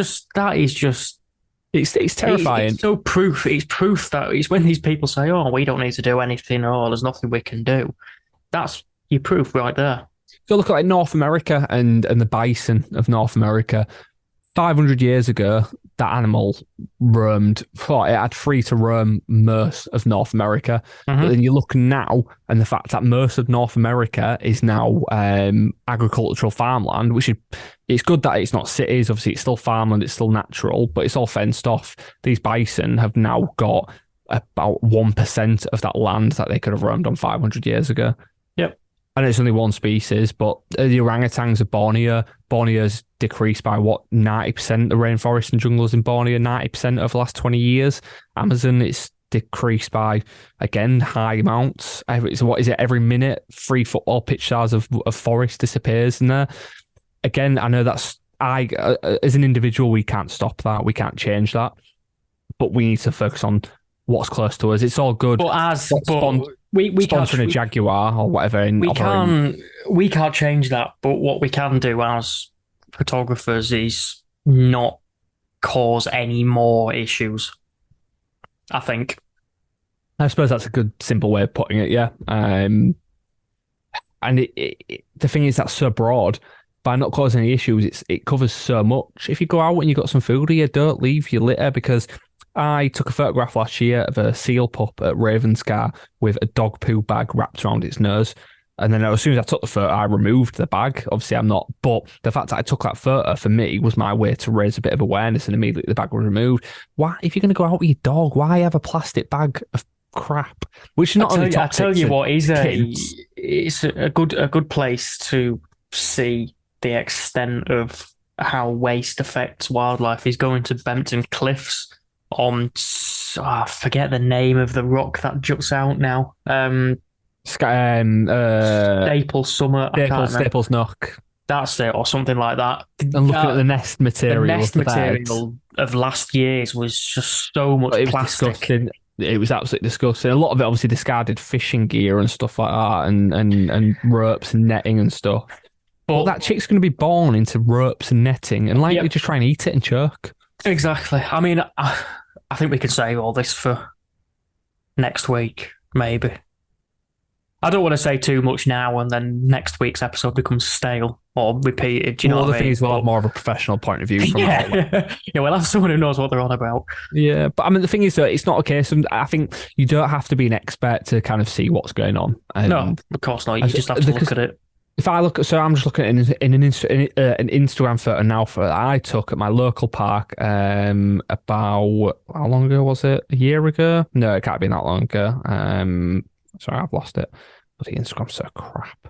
terrifying. It's so proof. It's proof that it's when these people say, "Oh, we don't need to do anything," or "There's nothing we can do." That's your proof right there. Go look at like North America and the bison of North America. 500 years ago, that animal roamed. It had free to roam most of North America. But then you look now, and the fact that most of North America is now agricultural farmland, which it's good that it's not cities. Obviously, it's still farmland, it's still natural, but it's all fenced off. These bison have now got about 1% of that land that they could have roamed on 500 years ago. Yep. and it's only one species, but the orangutans of Borneo, Borneo's decreased by what, 90%, the rainforest and jungles in Borneo, 90% over the last 20 years. Amazon, it's decreased by, again, high amounts. What is it, every minute, 3 football pitch size of forest disappears in there. Again, I know as an individual, we can't stop that, we can't change that, but we need to focus on what's close to us. It's all good. But we sponsoring a Jaguar or whatever. We can't change that. But what we can do as photographers is not cause any more issues. I think. I suppose that's a good, simple way of putting it. Yeah. And the thing is, that's so broad. By not causing any issues, it covers so much. If you go out and you've got some food here, don't leave your litter, because I took a photograph last year of a seal pup at Ravenscar with a dog poo bag wrapped around its nose. And then as soon as I took the photo, I removed the bag. Obviously, I'm not. But the fact that I took that photo for me was my way to raise a bit of awareness, and immediately the bag was removed. Why, if you're going to go out with your dog, why have a plastic bag of crap? Which is not only toxic. I tell you what, it's a good place to see the extent of how waste affects wildlife. Is going to Bempton Cliffs on, I forget the name of the rock that juts out now. Staples Knock. That's it, or something like that. And looking at the nest material. The nest material of last year's was just so much plastic. Disgusting. It was absolutely disgusting. A lot of it obviously discarded fishing gear and stuff like that, and ropes and netting and stuff. But that chick's going to be born into ropes and netting and likely just try and eat it and choke. Exactly. I mean, I think we could save all this for next week, maybe. I don't want to say too much now, and then next week's episode becomes stale or repeated. Do you know what I mean? The thing is, we'll have more of a professional point of view from yeah, we'll have someone who knows what they're on about. Yeah, but I mean, the thing is, though, it's not a case of, I think you don't have to be an expert to kind of see what's going on. No, of course not. You just have to look at it. If I look, so I'm just looking at an Instagram photo now that I took at my local park about, how long ago was it? A year ago? No, it can't be that long ago. Sorry, I've lost it. But the Instagram's so crap.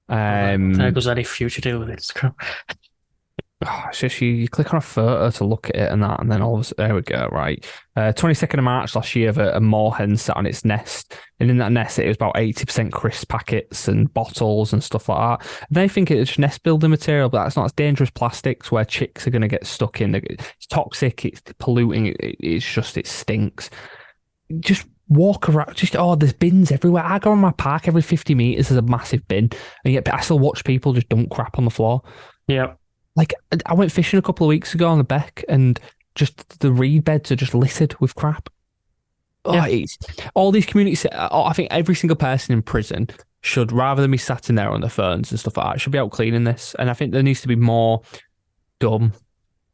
There goes any future deal with Instagram. It's just you click on a photo to look at it and that, and then all of a sudden, there we go, right. 22nd of March last year, a moorhen sat on its nest, and in that nest it was about 80% crisp packets and bottles and stuff like that. And they think it's nest building material, but that's not. It's dangerous plastics where chicks are going to get stuck in. It's toxic, it's polluting, it stinks. Just walk around, there's bins everywhere. I go on my park every 50 meters, there's a massive bin, and yet I still watch people just dump crap on the floor. Yeah. Like, I went fishing a couple of weeks ago on the beck, and just the reed beds are just littered with crap. Yeah. It's, all these communities, I think every single person in prison should, rather than be sat in there on their phones and stuff like that, should be out cleaning this. And I think there needs to be more done.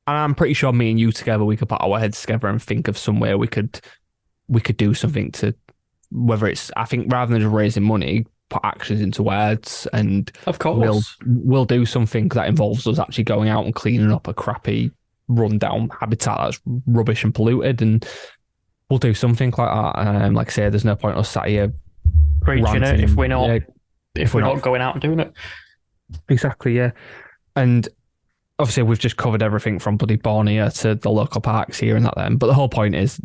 And I'm pretty sure me and you together, we could put our heads together and think of somewhere we could do something to, whether it's, I think rather than just raising money, put actions into words, and of course we'll do something that involves us actually going out and cleaning up a crappy rundown habitat that's rubbish and polluted, and we'll do something like that. Like I say, there's no point us sat here preaching it if we're not going out and doing it. Exactly, yeah. And obviously we've just covered everything from bloody Borneo to the local parks here and that then, but the whole point is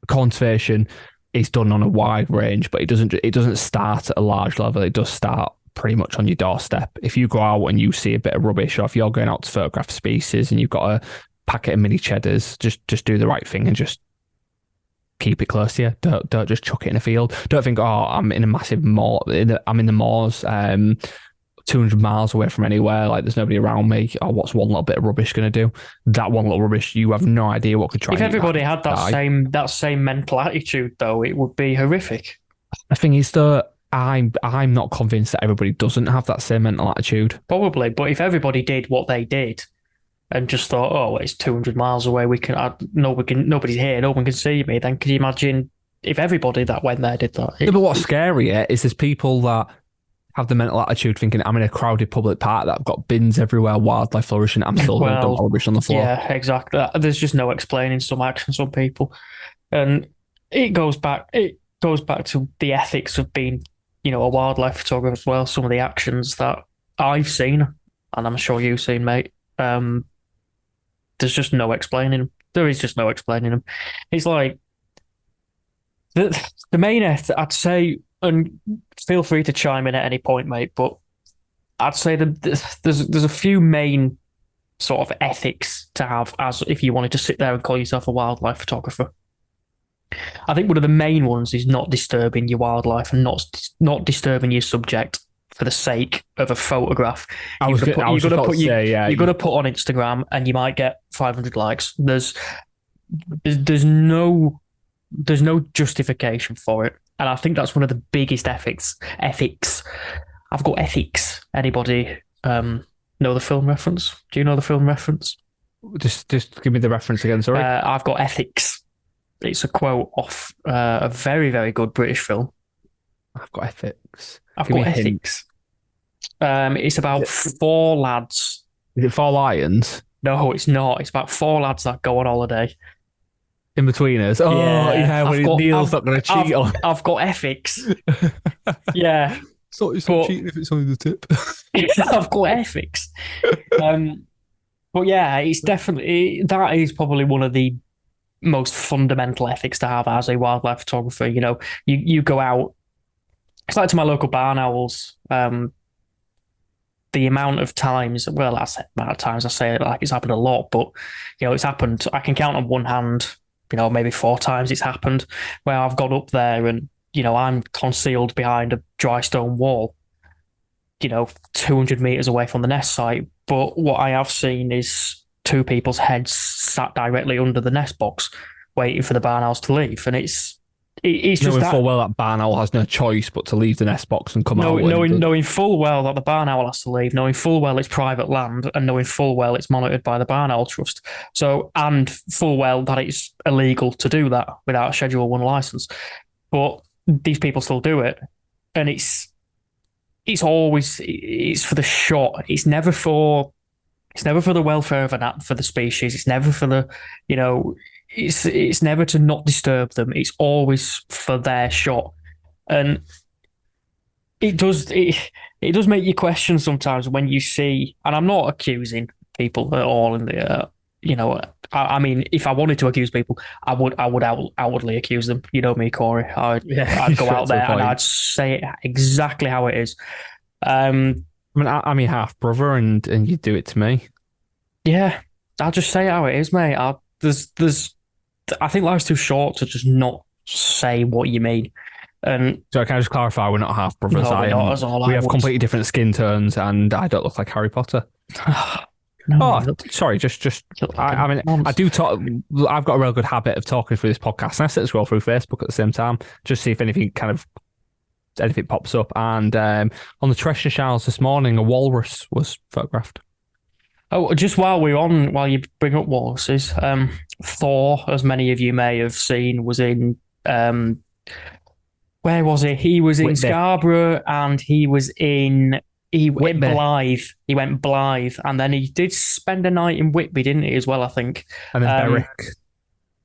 conservation is done on a wide range, but it doesn't start at a large level. It does start pretty much on your doorstep. If you go out and you see a bit of rubbish, or if you're going out to photograph species and you've got a packet of mini cheddars, just do the right thing and just keep it close to you. Don't just chuck it in a field. Don't think, I'm in a massive moor. I'm in the moors, 200 miles away from anywhere, like there's nobody around me. What's one little bit of rubbish going to do? That one little rubbish, you have no idea what could try. If everybody had that same mental attitude, though, it would be horrific. The thing is, though, I'm not convinced that everybody doesn't have that same mental attitude. Probably, but if everybody did what they did and just thought, it's 200 miles away, nobody's here, no one can see me, then can you imagine if everybody that went there did that? Yeah, but what's scarier is there's people that have the mental attitude thinking, I'm in a crowded public park that I've got bins everywhere, wildlife flourishing, I'm still going to dump rubbish on the floor. Yeah, exactly. There's just no explaining some actions, some people. And it goes back to the ethics of being a wildlife photographer as well, some of the actions that I've seen, and I'm sure you've seen, mate. There's just no explaining them. There is just no explaining them. It's like the main, I'd say, and feel free to chime in at any point, mate. But I'd say there's a few main sort of ethics to have as if you wanted to sit there and call yourself a wildlife photographer. I think one of the main ones is not disturbing your wildlife and not disturbing your subject for the sake of a photograph. You're gonna put on Instagram and you might get 500 likes. There's no justification for it, and I think that's one of the biggest ethics. I've got ethics. Anybody know the film reference? Do you know the film reference? Just give me the reference again. Sorry. I've got ethics. It's a quote off a very, very good British film. I've got ethics. I've got ethics. It's about four lads. Is it Four Lions? No, it's not. It's about four lads that go on holiday. In between us. Oh, yeah, when Neil's not going to cheat on. I've got ethics. Yeah. It's not cheating if it's only the tip. I've got ethics. But yeah, it's definitely, that is probably one of the most fundamental ethics to have as a wildlife photographer. You go out, it's like to my local barn owls. The amount of times, well, I say amount of times, I say it like it's happened a lot, but it's happened. I can count on one hand, maybe 4 times it's happened where I've gone up there and I'm concealed behind a dry stone wall, 200 meters away from the nest site. But what I have seen is 2 people's heads sat directly under the nest box, waiting for the barn owls to leave, and it's just knowing that, full well that barn owl has no choice but to leave the nest box and come out. Knowing full well that the barn owl has to leave, knowing full well it's private land, and knowing full well it's monitored by the Barn Owl Trust. So, and full well that it's illegal to do that without a Schedule 1 license. But these people still do it, and it's always for the shot. It's never for the welfare of for the species. It's never for the It's never to not disturb them. It's always for their shot, and it does make you question sometimes when you see. And I'm not accusing people at all in the. I mean, if I wanted to accuse people, I would outwardly accuse them. You know me, Corey. I'd go out there and I'd say it exactly how it is. I mean, I'm your half brother, and you do it to me. Yeah, I'll just say it how it is, mate. I think life's too short to just not say what you mean. And so can I just clarify, we're not half brothers. No, we're not, we have completely different skin tones, and I don't look like Harry Potter. No, sorry. Just. I mean, I do talk. I've got a real good habit of talking through this podcast, and I sit and scroll through Facebook at the same time, just see if anything pops up. And on the Treasure Channels this morning, a walrus was photographed. Oh, just while you bring up walruses, Thor, as many of you may have seen, was in. Where was he? He was in Scarborough, and he was in. He went Blythe. He went Blythe, and then he did spend a night in Whitby, didn't he, as well, I think. And then Berwick.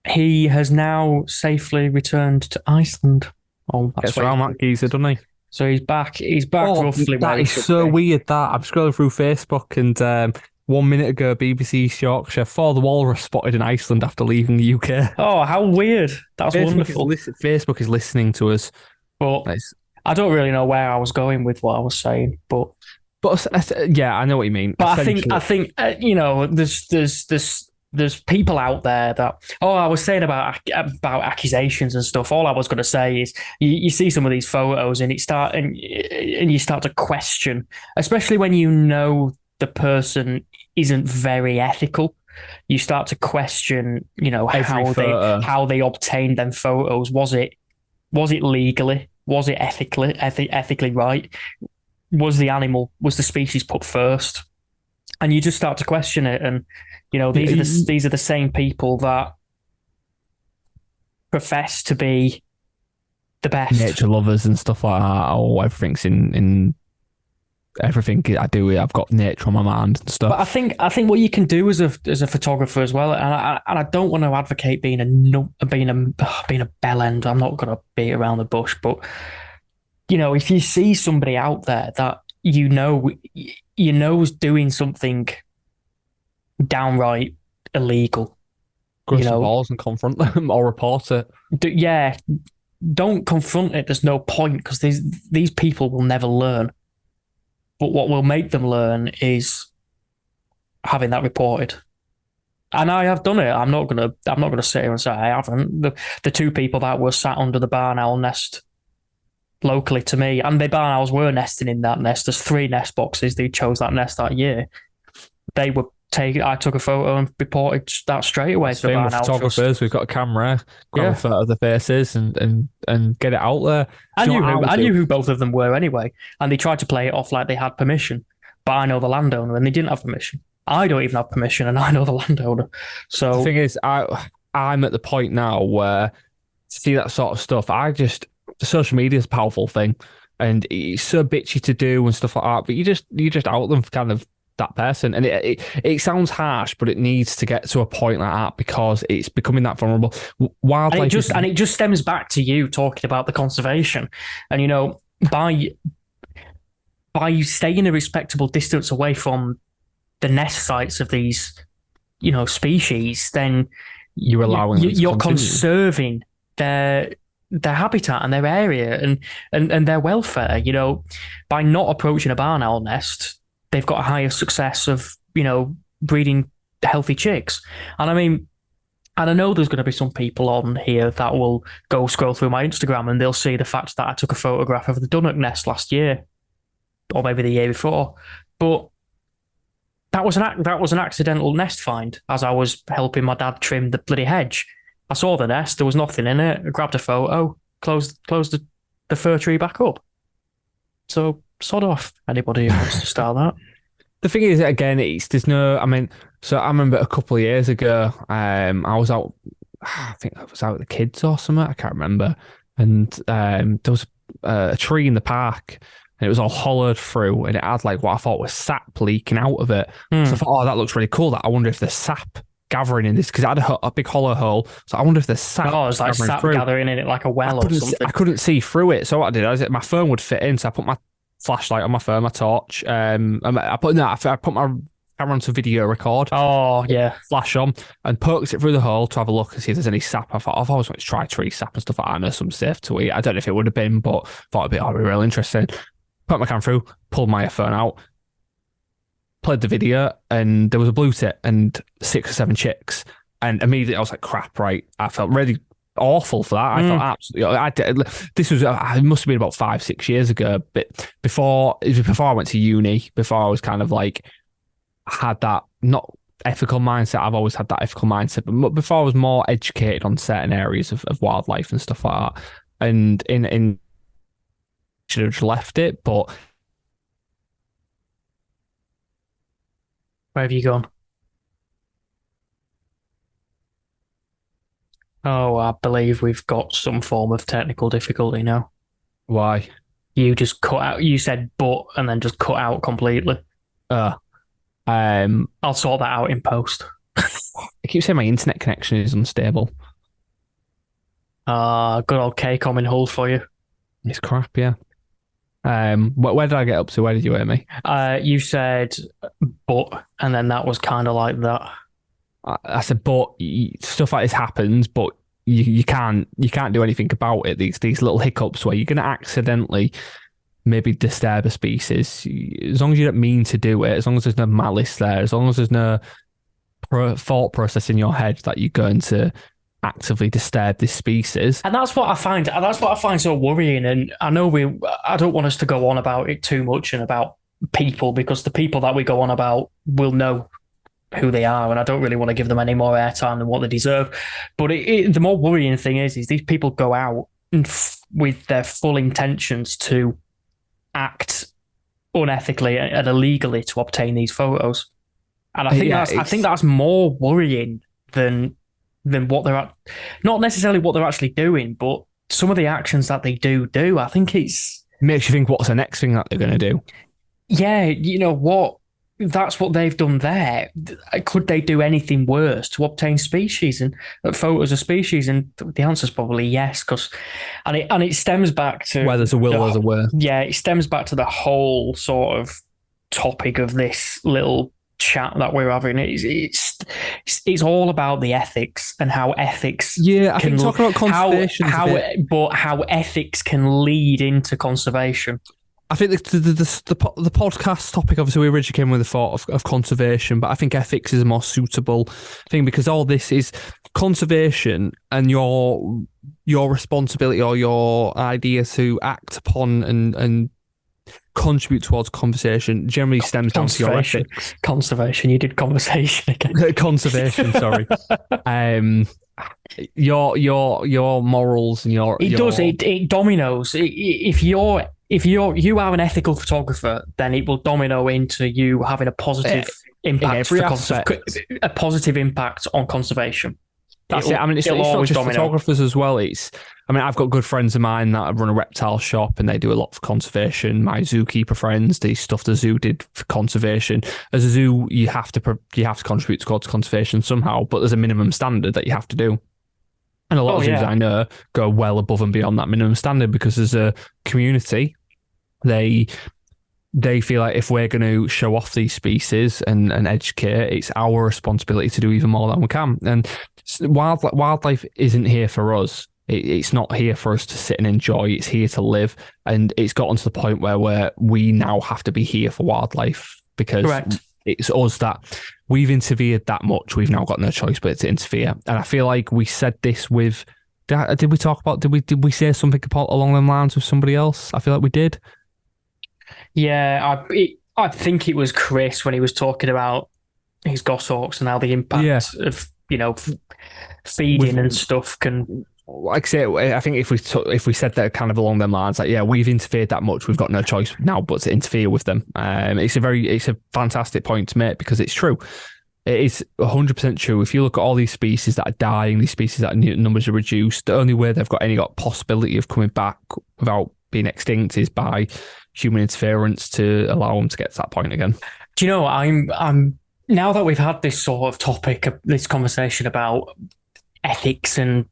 He has now safely returned to Iceland. Oh, that's around that geezer, doesn't he? So he's back. He's back roughly. That is so weird. That I'm scrolling through Facebook, and 1 minute ago, BBC East Yorkshire, the walrus spotted in Iceland after leaving the UK. Oh, how weird! That's wonderful. Facebook is listening to us. But I don't really know where I was going with what I was saying, but yeah, I know what you mean. But I think there's people out there that I was saying about accusations and stuff. All I was going to say is you see some of these photos and you start to question, especially when you know the person isn't very ethical. You start to question, how they obtained them photos. Was it legally? Was it ethically right? Was the species put first? And you just start to question it. And these are the same people that profess to be the best nature lovers and stuff like that. Oh, everything's in everything I do. I've got nature on my mind and stuff. But I think what you can do as a photographer as well, and I don't want to advocate being a bell end. I'm not going to beat around the bush, but if you see somebody out there that is doing something downright illegal, Go you to the know, balls and confront them or report it. yeah, don't confront it. There's no point because these people will never learn. But what will make them learn is having that reported. And I have done it. I'm not gonna sit here and say I haven't. The two people that were sat under the barn owl nest locally to me, and the barn owls were nesting in that nest. There's three nest boxes. They chose that nest that year. They were taking. I took a photo and reported that straight away That's to the the thing barn with owl trust. photographers. We've got a camera, grab a Yeah, photo of the faces and get it out there. I Do you know knew what I who would I do? knew who both of them were anyway, and they tried to play it off like they had permission. But I know the landowner, and they didn't have permission. I don't even have permission, and I know the landowner. The So thing is, I'm at the point now where to see that sort of stuff, the social media is a powerful thing, and it's so bitchy to do and stuff like that. But you just out them for kind of that person, and it sounds harsh, but it needs to get to a point like that because it's becoming that vulnerable. and Wildlife is it just stems back to you talking about the conservation, and by by staying a respectable distance away from the nest sites of these species, then you're allowing them to you're continue. conserving their habitat and their area and their welfare. By not approaching a barn owl nest, they've got a higher success of breeding healthy chicks. And I mean, and I know there's going to be some people on here that will go scroll through my Instagram and they'll see the fact that I took a photograph of the Dunnock nest last year, or maybe the year before. But that was an accidental nest find as I was helping my dad trim the bloody hedge. I saw the nest, there was nothing in it. I grabbed a photo, closed the fir tree back up. So sod off anybody who wants to start that. The thing is, again, there's no. I mean, so I remember a couple of years ago, I was out. I think I was out with the kids or something. I can't remember. And there was a tree in the park, and it was all hollowed through, and it had like what I thought was sap leaking out of it. So I thought, oh, that looks really cool. That I wonder if there's sap gathering in this because it had a big hollow hole. So I wonder if there's sap. Oh, it's like gathering sap through. gathering in it like a well or something. I couldn't see through it. So what I did, my phone would fit in, so I put my flashlight on my phone, my torch. I put my camera onto video record. Oh yeah, Flash on and pokes it through the hole to have a look and see if there's any sap. I thought I've always wanted to try tree sap and stuff like that. I know some safe to eat. I don't know if it would have been, but thought it'd be real interesting. Put my camera through, pulled my phone out, played the video, and there was a blue tit and 6 or 7 chicks. And immediately I was like, crap, right? I felt really awful for that. I felt absolutely. This was it must have been about 5-6 years ago, but before I went to uni, before I was kind of like had that not ethical mindset. I've always had that ethical mindset, but before I was more educated on certain areas of wildlife and stuff like that, and in should have just left it, but where have you gone? Oh, I believe we've got some form of technical difficulty now. why? You just cut out. You said "but" and then just cut out completely. Uh, um, I'll sort that out in post. I keep saying my internet connection is unstable. Good old K-Com in Hull for you. It's crap, yeah. Where did I get up to? Where did you hear me? You said "but" and then that was kind of like that. I said, but stuff like this happens, but you can't do anything about it. These little hiccups where you're going to accidentally maybe disturb a species, as long as you don't mean to do it, as long as there's no malice there, as long as there's no thought process in your head that you're going to actively disturb this species. And that's what I find. And that's what I find so worrying. And I know I don't want us to go on about it too much and about people because the people that we go on about will know who they are, and I don't really want to give them any more airtime than what they deserve. But the more worrying thing is these people go out and with their full intentions to act unethically and illegally to obtain these photos, and I think that's more worrying than what they're not necessarily what they're actually doing, but some of the actions that they do. I think it's makes you think, what's the next thing that they're going to do? Yeah, what that's what they've done there. Could they do anything worse to obtain species and photos of species? And the answer is probably yes, because and it stems back to Where there's a will, there's a way. yeah, it stems back to the whole sort of topic of this little chat that we're having. It's all about the ethics and how ethics. Yeah, I think talking about conservation, how ethics can lead into conservation. I think the podcast topic, obviously, we originally came with the thought of conservation, but I think ethics is a more suitable thing because all this is conservation and your responsibility or your idea to act upon and contribute towards conversation generally stems down to your ethics. Conservation. You did conversation again. Conservation, sorry. Your morals and it dominoes. If you are an ethical photographer, then it will domino into you having a positive impact a positive impact on conservation. That's it. I mean, it's not just photographers as well. I've got good friends of mine that run a reptile shop and they do a lot for conservation. My zookeeper friends, the stuff the zoo did for conservation. As a zoo, you have to contribute towards conservation somehow, but there's a minimum standard that you have to do. And a lot of zoos I know go well above and beyond that minimum standard because as a community, they feel like if we're going to show off these species and educate, it's our responsibility to do even more than we can. And wildlife isn't here for us. It's not here for us to sit and enjoy. It's here to live. And it's gotten to the point where we now have to be here for wildlife because it's us that we've interfered that much. We've now got no choice but to interfere. And I feel like we said this with... Did we say something along them lines with somebody else? I feel like we did. Yeah, I think it was Chris when he was talking about his goshawks and how the impact of feeding and stuff can. Like I say, I think if we said that kind of along them lines, like we've interfered that much, we've got no choice now but to interfere with them. It's a fantastic point to make because it's true. It is 100% true. If you look at all these species that are dying, these species that numbers are reduced, the only way they've got any possibility of coming back without being extinct is by human interference to allow them to get to that point again. Do you know, I'm now that we've had this sort of topic, this conversation about ethics and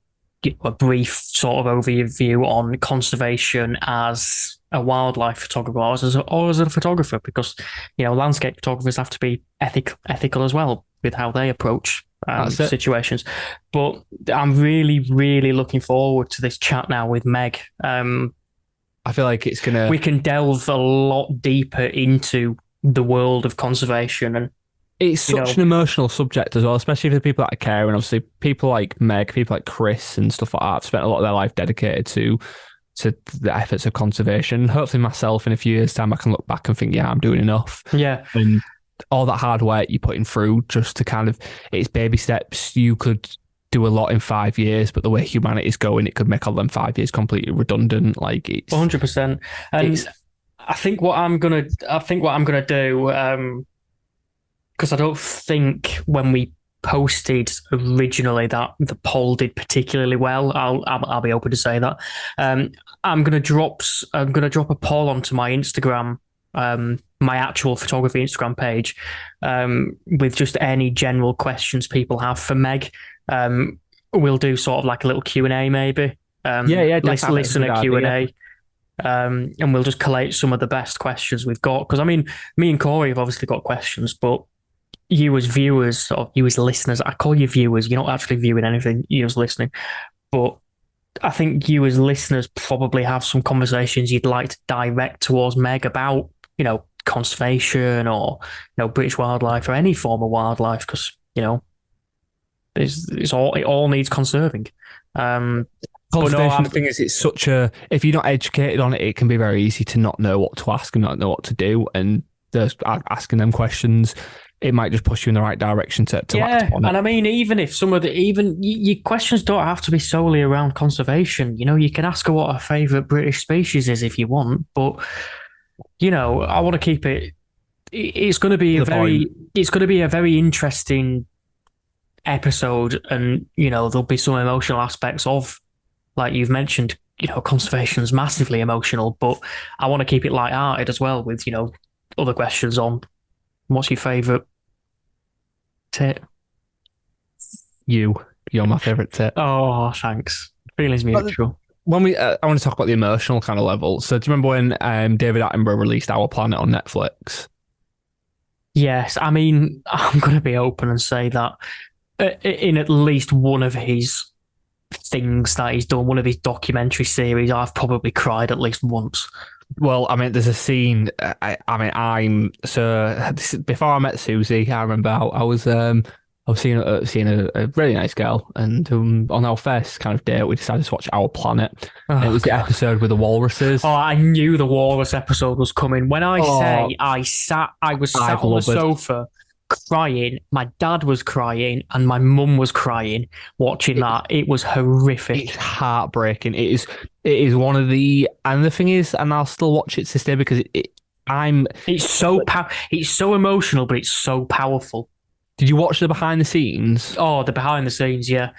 a brief sort of overview on conservation as a wildlife photographer or as a photographer, because landscape photographers have to be ethical as well with how they approach situations. But I'm really, really looking forward to this chat now with Meg. I feel like we can delve a lot deeper into the world of conservation, and it's such an emotional subject as well, especially for the people that I care. And obviously people like Meg, people like Chris and stuff like that have spent a lot of their life dedicated to the efforts of conservation. Hopefully myself in a few years' time I can look back and think, I'm doing enough. Yeah. And all that hard work you're putting through just to it's baby steps. You could do a lot in 5 years, but the way humanity is going, it could make all them 5 years completely redundant. Like it's 100%. And I think what I'm gonna do, because I don't think when we posted originally that the poll did particularly well. I'll be open to say that. I'm gonna drop a poll onto my Instagram, my actual photography Instagram page, with just any general questions people have for Meg. We'll do sort of like a little Q&A maybe. Listener Q&A. And we'll just collate some of the best questions we've got. Because, I mean, me and Corey have obviously got questions, but you as viewers, or you as listeners, I call you viewers, you're not actually viewing anything, you're just listening. But I think you as listeners probably have some conversations you'd like to direct towards Meg about, conservation or, British wildlife or any form of wildlife, because, it all needs conserving. Conservation thing is, it's such if you're not educated on it, it can be very easy to not know what to ask and not know what to do. And just asking them questions, it might just push you in the right direction to act upon it. And I mean, even if your questions don't have to be solely around conservation. You can ask her what her favourite British species is if you want, but I want to keep it. It's going to be a very interesting episode, and there'll be some emotional aspects of, like you've mentioned, conservation's massively emotional, but I want to keep it light-hearted as well with other questions on What's your favourite tit? You're my favourite tit. Oh, thanks. Feelings But mutual. when I want to talk about the emotional kind of level. So do you remember when David Attenborough released Our Planet on Netflix? Yes, I mean, I'm going to be open and say that in at least one of his things that he's done, one of his documentary series, I've probably cried at least once. Well, I mean, there's a scene. I'm so before I met Susie, I remember I was seeing a really nice girl, and on our first kind of date, we decided to watch Our Planet. And it Oh, was the God. episode with the walruses. Oh, I knew the Walrus episode was coming. When I Oh, say I was sat I've on the blubbered. sofa crying, my dad was crying, and my mum was crying watching that. It was It's horrific. heartbreaking. It is one of the, and the thing is, and I'll still watch it to this day because I'm. It's so emotional, but it's so powerful. Did you watch the behind the scenes? Oh, the behind the scenes, yeah.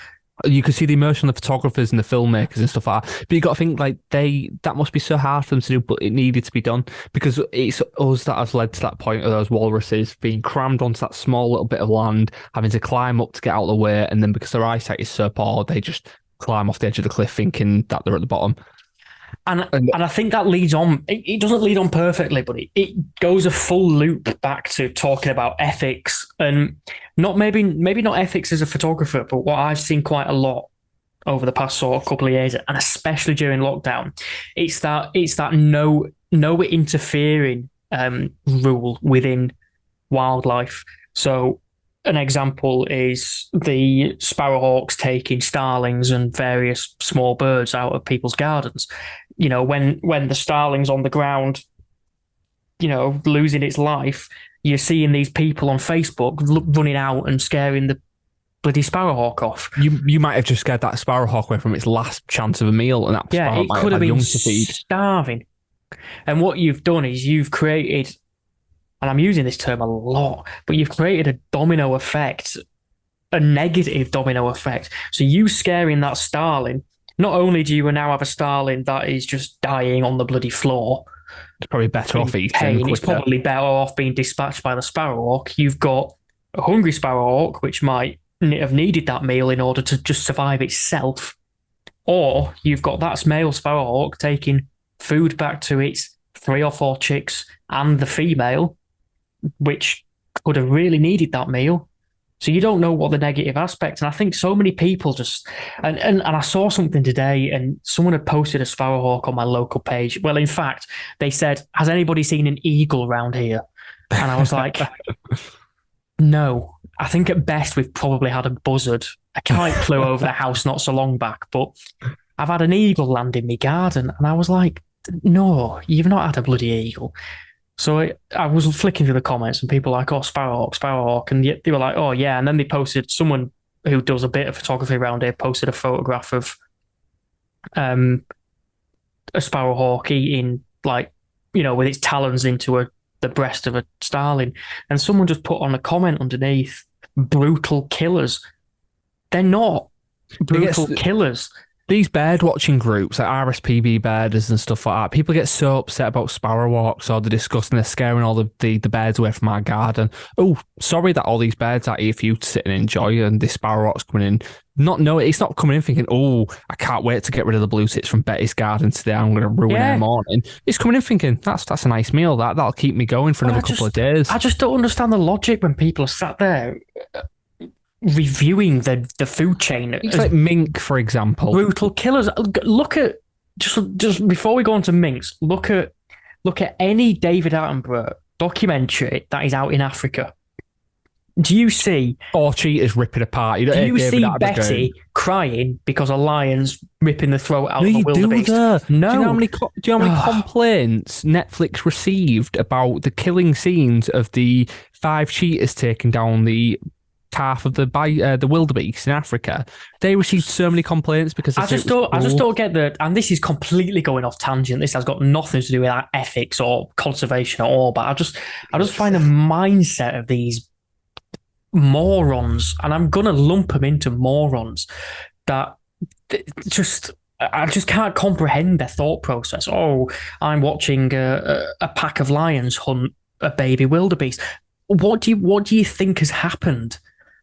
You could see the emotion of the photographers and the filmmakers and stuff like that. But you got to think like that must be so hard for them to do, but it needed to be done because it's us that has led to that point of those walruses being crammed onto that small little bit of land, having to climb up to get out of the way, and then because their eyesight is so poor, they just climb off the edge of the cliff thinking that they're at the bottom. And And I think that leads on. It doesn't lead on perfectly, but it goes a full loop back to talking about ethics and not maybe not ethics as a photographer, but what I've seen quite a lot over the past sort of couple of years, and especially during lockdown, it's that no interfering rule within wildlife. So an example is the sparrowhawks taking starlings and various small birds out of people's gardens. When the starling's on the ground, losing its life, you're seeing these people on Facebook running out and scaring the bloody sparrowhawk off. you might have just scared that sparrowhawk away from its last chance of a meal, and that Yeah, sparrow it might could have have had been young to feed. starving. And what you've done is you've created, and I'm using this term a lot, but you've created a domino effect, a negative domino effect. So you scaring that starling, not only do you now have a starling that is just dying on the bloody floor It's probably better in off eating pain, it's quicker. probably better off being dispatched by the sparrowhawk. You've got a hungry sparrowhawk, which might have needed that meal in order to just survive itself. Or you've got that male sparrowhawk taking food back to its 3 or 4 chicks and the female, which could have really needed that meal. So you don't know what the negative aspects. And I think so many people just and I saw something today and someone had posted a sparrowhawk on my local page. Well, in fact, they said, "Has anybody seen an eagle around here?" And I was like, no. I think at best we've probably had a buzzard. A kite flew over the house not so long back, but I've had an eagle land in my garden. And I was like, no, you've not had a bloody eagle. So I was flicking through the comments and people were like, oh, Sparrowhawk, Sparrowhawk. And yet they were like, oh, yeah. And then they posted, someone who does a bit of photography around here posted a photograph of a sparrowhawk eating, like, with its talons into the breast of a starling. And someone just put on a comment underneath, brutal killers. They're not brutal killers. These bird watching groups, like RSPB birders and stuff like that, people get so upset about sparrowhawks or they're disgusting, they're scaring all the birds away from our garden. Oh, sorry that all these birds are here for you to sit and enjoy, and this sparrowhawk's coming in. It's not coming in thinking, oh, I can't wait to get rid of the blue tits from Betty's garden today. I'm going to ruin her morning. It's coming in thinking, that's a nice meal. That'll keep me going for another couple of days. I just don't understand the logic when people are sat there reviewing the food chain. It's like mink, for example. Brutal killers. Look at just before we go on to minks. Look at any David Attenborough documentary that is out in Africa. Do you see? Or cheetahs ripping apart. Do you see Betty crying because a lion's ripping the throat out of a wildebeest? No. No. Do you know how many complaints Netflix received about the killing scenes of the 5 cheetahs taking down the calf of the wildebeest in Africa? They received so many complaints because I just don't get the, and this is completely going off tangent. This has got nothing to do with ethics or conservation at all. But I just find the mindset of these morons, and I'm gonna lump them into morons, that I just can't comprehend their thought process. Oh, I'm watching a pack of lions hunt a baby wildebeest. what do you think has happened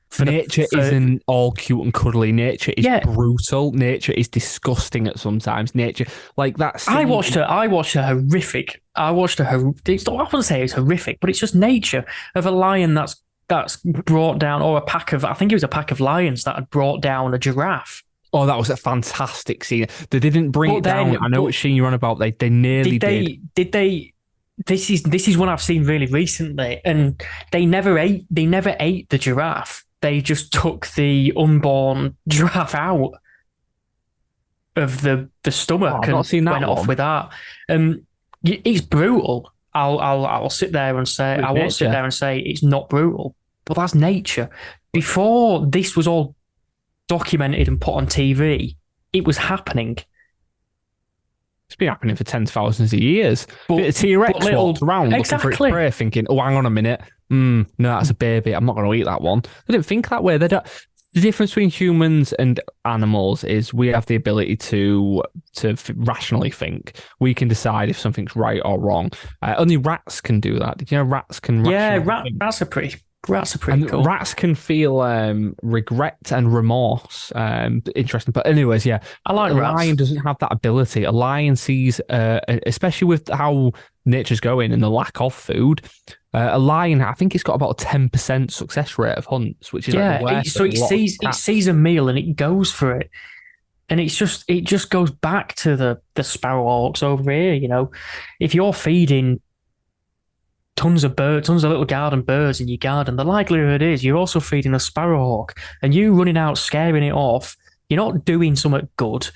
for the Nature for isn't all cute and cuddly. Nature is yeah. brutal. Nature is disgusting at sometimes. Nature, like that scene. I watched a horrific. I watched a. I wouldn't say it's horrific, but it's just nature of a lion that's brought down, or a pack of. I think it was a pack of lions that had brought down a giraffe. Oh, that was a fantastic scene. They didn't bring But it down. I know but what scene you're on about. They nearly did did. they? This is one I've seen really recently, and they never ate the giraffe. They just took the unborn giraffe out of the Oh, stomach I've not and seen that went off one. with that. It's brutal. I'll sit there and say With I won't sit nature. there and say it's not brutal, but that's nature. Before this was all documented and put on TV, it was happening. It's been happening for tens of thousands of years. But The T-Rex little walked around looking for its exactly. prey, thinking, "Oh, hang on a minute. No, that's a baby. I'm not going to eat that one." They didn't think that way. They don't. The difference between humans and animals is we have the ability to rationally think. We can decide if something's right or wrong. Only rats can do that. Did you know rats can Yeah, rationally think? rats are pretty And cool. rats can feel regret and remorse. Interesting. But anyways, yeah, I like a lion rats. doesn't have that ability. A lion sees, especially with how nature's going and the lack of food, a lion, I think it's got about a 10% success rate of hunts, which is like the Yeah, worst so of a lot of it cats. sees a meal and it goes for it. And it just goes back to the sparrowhawks over here, you know. If you're feeding tons of little garden birds in your garden, the likelihood is you're also feeding a sparrowhawk, and you running out scaring it off, you're not doing something good.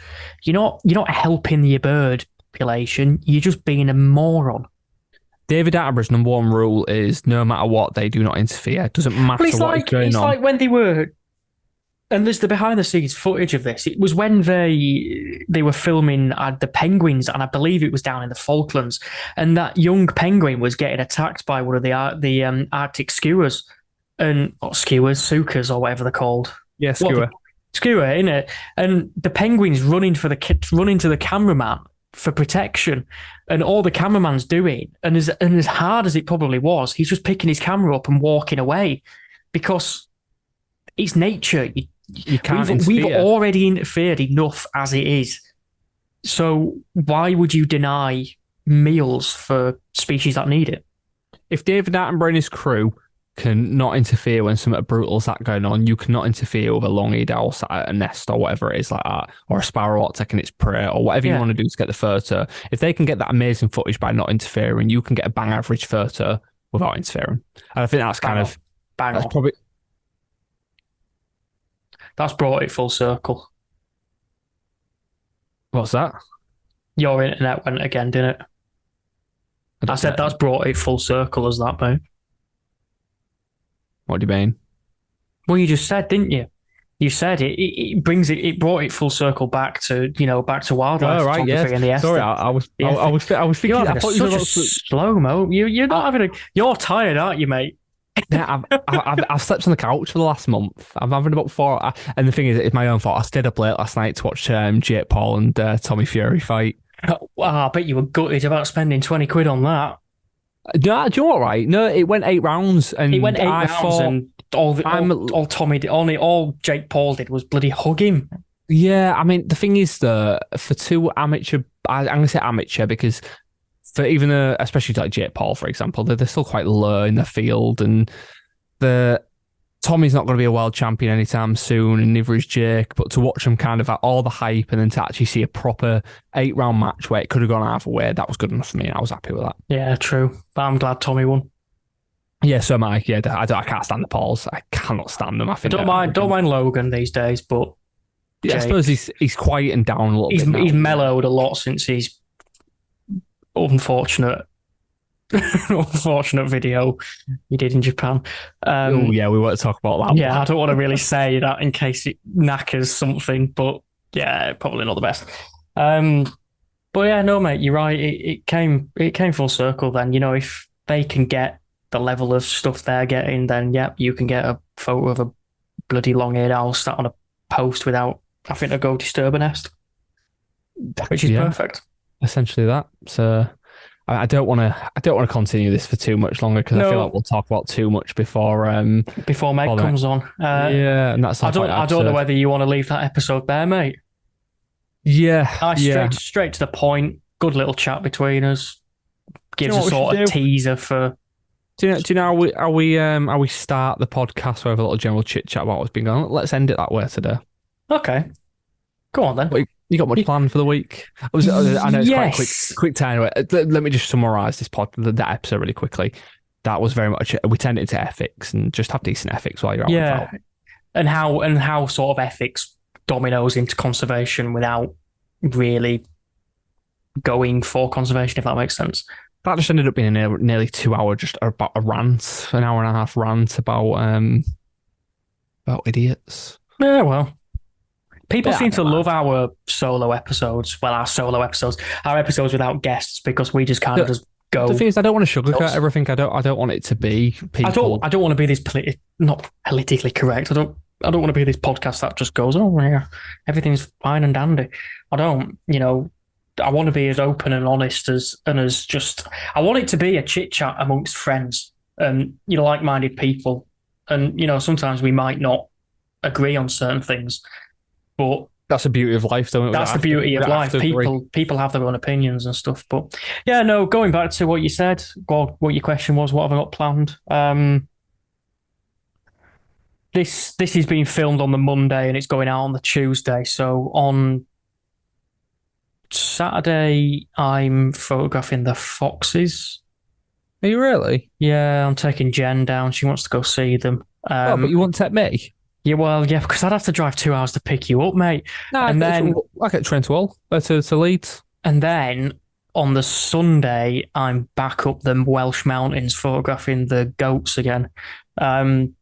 You're not helping your bird population. You're just being a moron. David Attenborough's number one rule is no matter what, they do not interfere. It doesn't Well, matter what is going it's on. like when they were, and there's the behind the scenes footage of this. It was when they were filming the penguins, and I believe it was down in the Falklands, and that young penguin was getting attacked by one of the Arctic skuas, and or skuas, sukas, or whatever they're called. Yeah, What the skewer. skua, innit? And the penguin's running to the cameraman for protection, and all the cameraman's doing, and as hard as it probably was, he's just picking his camera up and walking away because it's nature. You can't We've interfere. already interfered enough as it is. So why would you deny meals for species that need it? If David Attenborough and his crew can not interfere when something brutal is that going on, you cannot interfere with a long-eared owl sat at a nest or whatever it is like that, or a sparrowhawk taking its prey, or whatever you Yeah, want to do to get the photo. If they can get that amazing footage by not interfering, you can get a bang average photo without interfering. And I think that's bang kind on, of bang that's on. probably That's brought it full circle. what's that? Your internet went again, didn't it? I I don't said know. that's brought it full circle as that, mate. What do you mean? Well, you just said, didn't you? You said it brought it full circle back to, back to Oh wildlife right, yes. photography and Sorry, the ethics. I was You're thinking. I having thought you were such a about to. slow mo. You're not having a. You're tired, aren't you, mate? Yeah, I've slept on the couch for the last month. I'm having about four, and the thing is, it's my own fault. I stayed up late last night to watch Jake Paul and Tommy Fury fight. Well, I bet you were gutted about spending 20 quid on that. No, do you know what? Right? No, it went 8 rounds, He and went eight I rounds, thought and all Tommy did, only all Jake Paul did was bloody hug him. yeah. I mean, the thing is that for two amateur, I'm going to say amateur because for even especially like Jake Paul, for example, they're still quite low in the field, and the Tommy's not going to be a world champion anytime soon, and neither is Jake. But to watch them kind of at all the hype and then to actually see a proper 8 round match where it could have gone either way, that was good enough for me. I was happy with that. Yeah, true. But I'm glad Tommy won. Yeah, so am I. Yeah, I can't stand the Pauls. I cannot stand them. I I think don't mind Logan these days, but Yeah, I Jake, suppose he's quieting down a little bit now. he's mellowed a lot since his unfortunate unfortunate video he did in Japan. Oh yeah, we won't talk about that. Yeah, I don't want to really say that in case it knackers something, but yeah, probably not the best. Um, but yeah, no, mate, you're right. It came full circle. Then if they can get the level of stuff they're getting, then yeah, you can get a photo of a bloody long-eared owl sat on a post without having to go disturb a nest, which is Yeah, perfect. essentially that. So I don't want to. I don't want to continue this for too much longer because I feel like No, we'll talk about too much before before Meg before comes on. yeah, and that's I not quite don't know absurd. whether you want to leave that episode there, mate. Yeah, Nice, yeah. straight to the point. Good little chat between us. Do you Gives know a what we should sort of do? teaser for. Do you know how we start the podcast with a little general chit chat about what's been going on? Let's end it that way today. Okay, go on then. What, you got much Y- planned for the week? I know it's quite a Yes. quick time. Let me just summarize that episode really quickly. That was very much we turned it into ethics and just have decent ethics while you're out and Yeah, about. and how sort of ethics dominoes into conservation without really going for conservation, if that makes sense. That just ended up being a nearly 2 hour just about a rant, an hour and a half rant about idiots. Yeah, well, people Yeah, I seem to don't love mind. our solo episodes. Well, our episodes without guests, because we just kind of The, just the go thing is, I don't want to sugarcoat nuts. everything. I don't want it to be people. I don't want to be this not politically correct. I don't want to be this podcast that just goes, oh yeah, everything's fine and dandy. I don't, I want to be as open and honest as just. I want it to be a chit chat amongst friends and like-minded people. And sometimes we might not agree on certain things, but That's the beauty of life, though. that's the beauty We of don't have life. to agree. People have their own opinions and stuff. But yeah, no. Going back to what you said, what your question was, what have I got planned? This is being filmed on the Monday and it's going out on the Tuesday. So on Saturday, I'm photographing the foxes. Are you really? Yeah, I'm taking Jen down. She wants to go see them. Oh, but you won't take me. Yeah, well, yeah, because I'd have to drive 2 hours to pick you up, mate. No, And then I get train to all to Leeds. And then on the Sunday, I'm back up the Welsh mountains photographing the goats again. Um,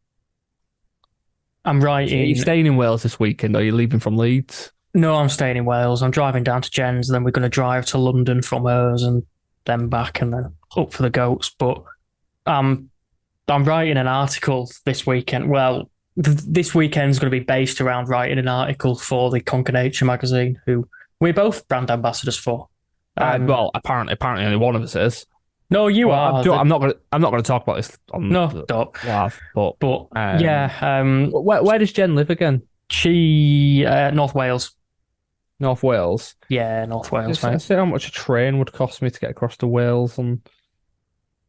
I'm Are you writing. staying in Wales this weekend? Or are you leaving from Leeds? No, I'm staying in Wales. I'm driving down to Jen's, and then we're going to drive to London from hers, and then back, and then up for the goats. But I'm writing an article this weekend. Well, this weekend's going to be based around writing an article for the Conquer Nature magazine, who we're both brand ambassadors for. Well, apparently only one of us is. No, you Well, are. I'm not gonna talk about this on No, the don't. live, but But yeah, where does Jen live again? she North Wales. North Wales. Yeah, North Wales, I mate. see how much a train would cost me to get across to Wales on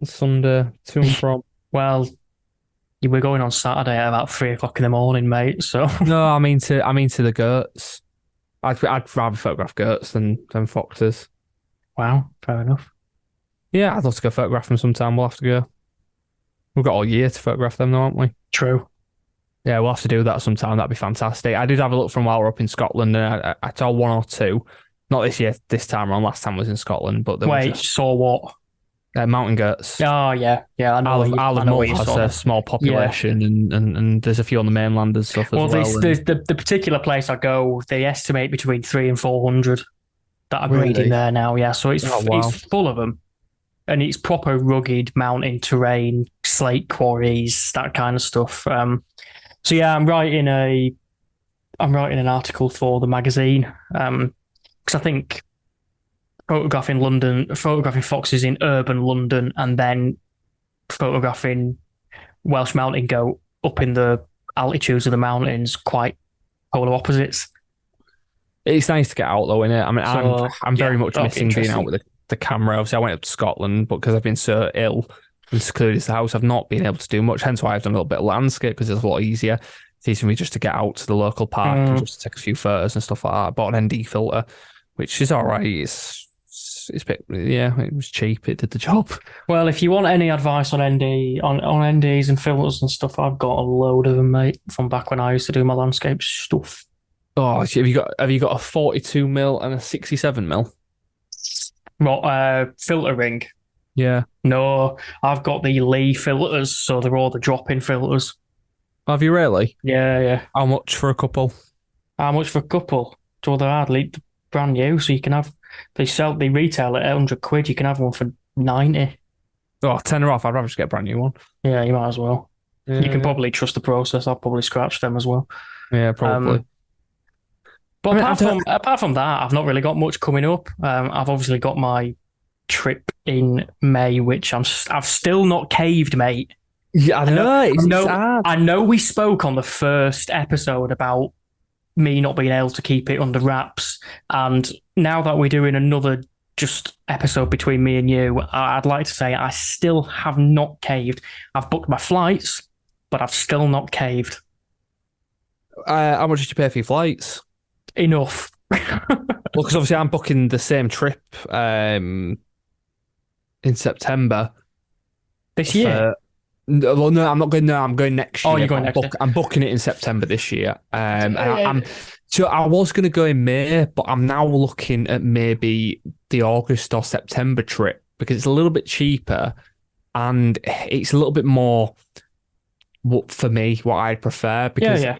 Sunday to and from. Well, you were going on Saturday at about 3 o'clock in the morning, mate. So No, I mean to the goats. I'd rather photograph goats than foxes. wow, fair enough. Yeah, I'd love to go photograph them sometime. We'll have to go. We've got all year to photograph them, though, haven't we? True. Yeah, we'll have to do that sometime. That'd be fantastic. I did have a look from while we're up in Scotland, and I saw one or two. Not this year, this time around. Last time I was in Scotland, but there were Wait, just saw what? mountain goats. Oh yeah, yeah. I know. Isle I of know Mull what you has saw. a small population, and there's a few on the mainland and stuff as Well, well. the particular place I go, they estimate between 300 and 400 that are breeding Really? there now. Yeah, so Oh, wow. it's full of them, and it's proper rugged mountain terrain, slate quarries, that kind of stuff. So yeah, I'm writing an article for the magazine because I think photographing foxes in urban London, and then photographing Welsh mountain goat up in the altitudes of the mountains, quite polar opposites. It's nice to get out though, innit? I mean, So, I'm very yeah, much that'll be missing being out interesting. with the camera. Obviously, I went up to Scotland, but because I've been so ill and secluded the house, I've not been able to do much. Hence why I've done a little bit of landscape because it's a lot easier. It's easy for me just to get out to the local park and just take a few photos and stuff like that. I bought an ND filter, which is all right. It's a bit, yeah, it was cheap. It did the job. Well, if you want any advice on NDs and filters and stuff, I've got a load of them, mate, from back when I used to do my landscape stuff. Oh, have you got a 42 mil and a 67 mil? What filter ring? Yeah. No, I've got the Lee filters, so they're all the drop-in filters. Have you really? Yeah, yeah. How much for a couple? How much for a couple? So they're hardly brand new, so you can have they retail at 100 quid. You can have one for 90. Oh, 10 off. I'd rather just get a brand new one. Yeah, you might as well. Yeah, You can yeah. probably trust the process. I'll probably scratch them as well. Yeah, probably. But I mean, apart from that, I've not really got much coming up. I've obviously got my trip in May, which I've still not caved, mate. Yeah, I I know, know. I It's know, hard. I know. We spoke on the first episode about me not being able to keep it under wraps, and now that we're doing another just episode between me and you, I'd like to say I still have not caved. I've booked my flights, but I've still not caved. How much did you pay for your flights? Enough. Well, because obviously I'm booking the same trip in September This year? for. Well, no, I'm not going. No, I'm going next Oh, year. you're But going next year. I'm booking it in September this year. I'm so I was going to go in May, but I'm now looking at maybe the August or September trip because it's a little bit cheaper and it's a little bit more what for me what I'd prefer Yeah, because yeah.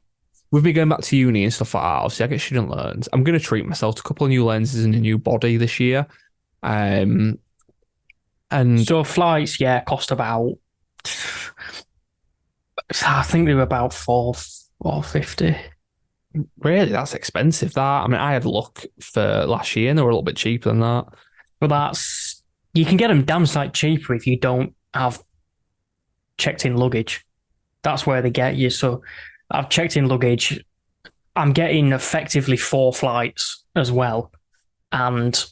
with me going back to uni and stuff like that, obviously I get student loans. I'm going to treat myself to a couple of new lenses and a new body this year. Um, and So flights, yeah, cost about. I think they were about 450. really, that's expensive. That I mean, I had a look for last year and they were a little bit cheaper than that. But that's you can get them damn sight cheaper if you don't have checked in luggage. That's where they get you. So I've checked in luggage. I'm getting effectively 4 flights as well, and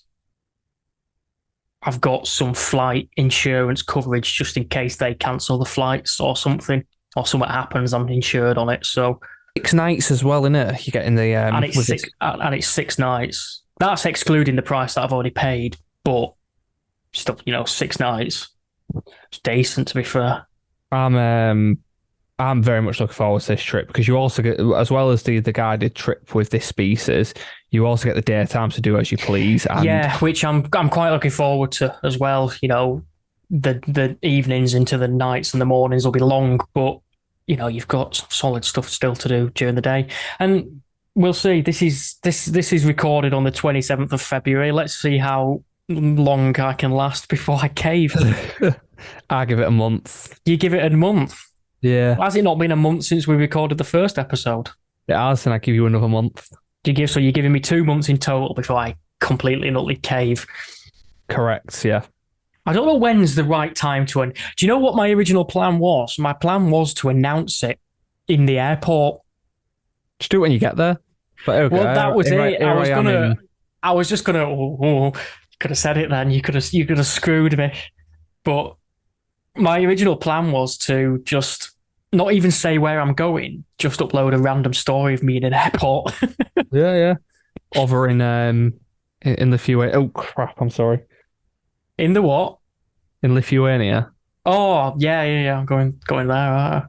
I've got some flight insurance coverage just in case they cancel the flights or something happens. I'm insured on it. So 6 nights as well, innit? You're getting the and it's with six this. and it's 6 nights. That's excluding the price that I've already paid, but still, 6 nights. It's decent to be fair. I'm I'm very much looking forward to this trip because you also get, as well as the guided trip with this species, you also get the daytime to do as you please. And Yeah, which I'm quite looking forward to as well. The evenings into the nights and the mornings will be long, but you've got some solid stuff still to do during the day. And we'll see. This is recorded on the 27th of February. Let's see how long I can last before I cave. I give it a month. You give it a month. Yeah, Has it not been a month since we recorded the first episode? it has, and I give you another month. So you're giving me 2 months in total before I completely and utterly cave. Correct. Yeah. I don't know when's the right time to. Do you know what my original plan was? My plan was to announce it in the airport. Just do it when you get there. But okay, Well, that was here it. here I am in. I was just gonna. You could have said it then. You could have screwed me. But my original plan was to just not even say where I'm going, just upload a random story of me in an airport. Yeah, yeah. Over in Lithuania. Oh crap! I'm sorry. In the what? In Lithuania, Oh, yeah, yeah, yeah. I'm going there.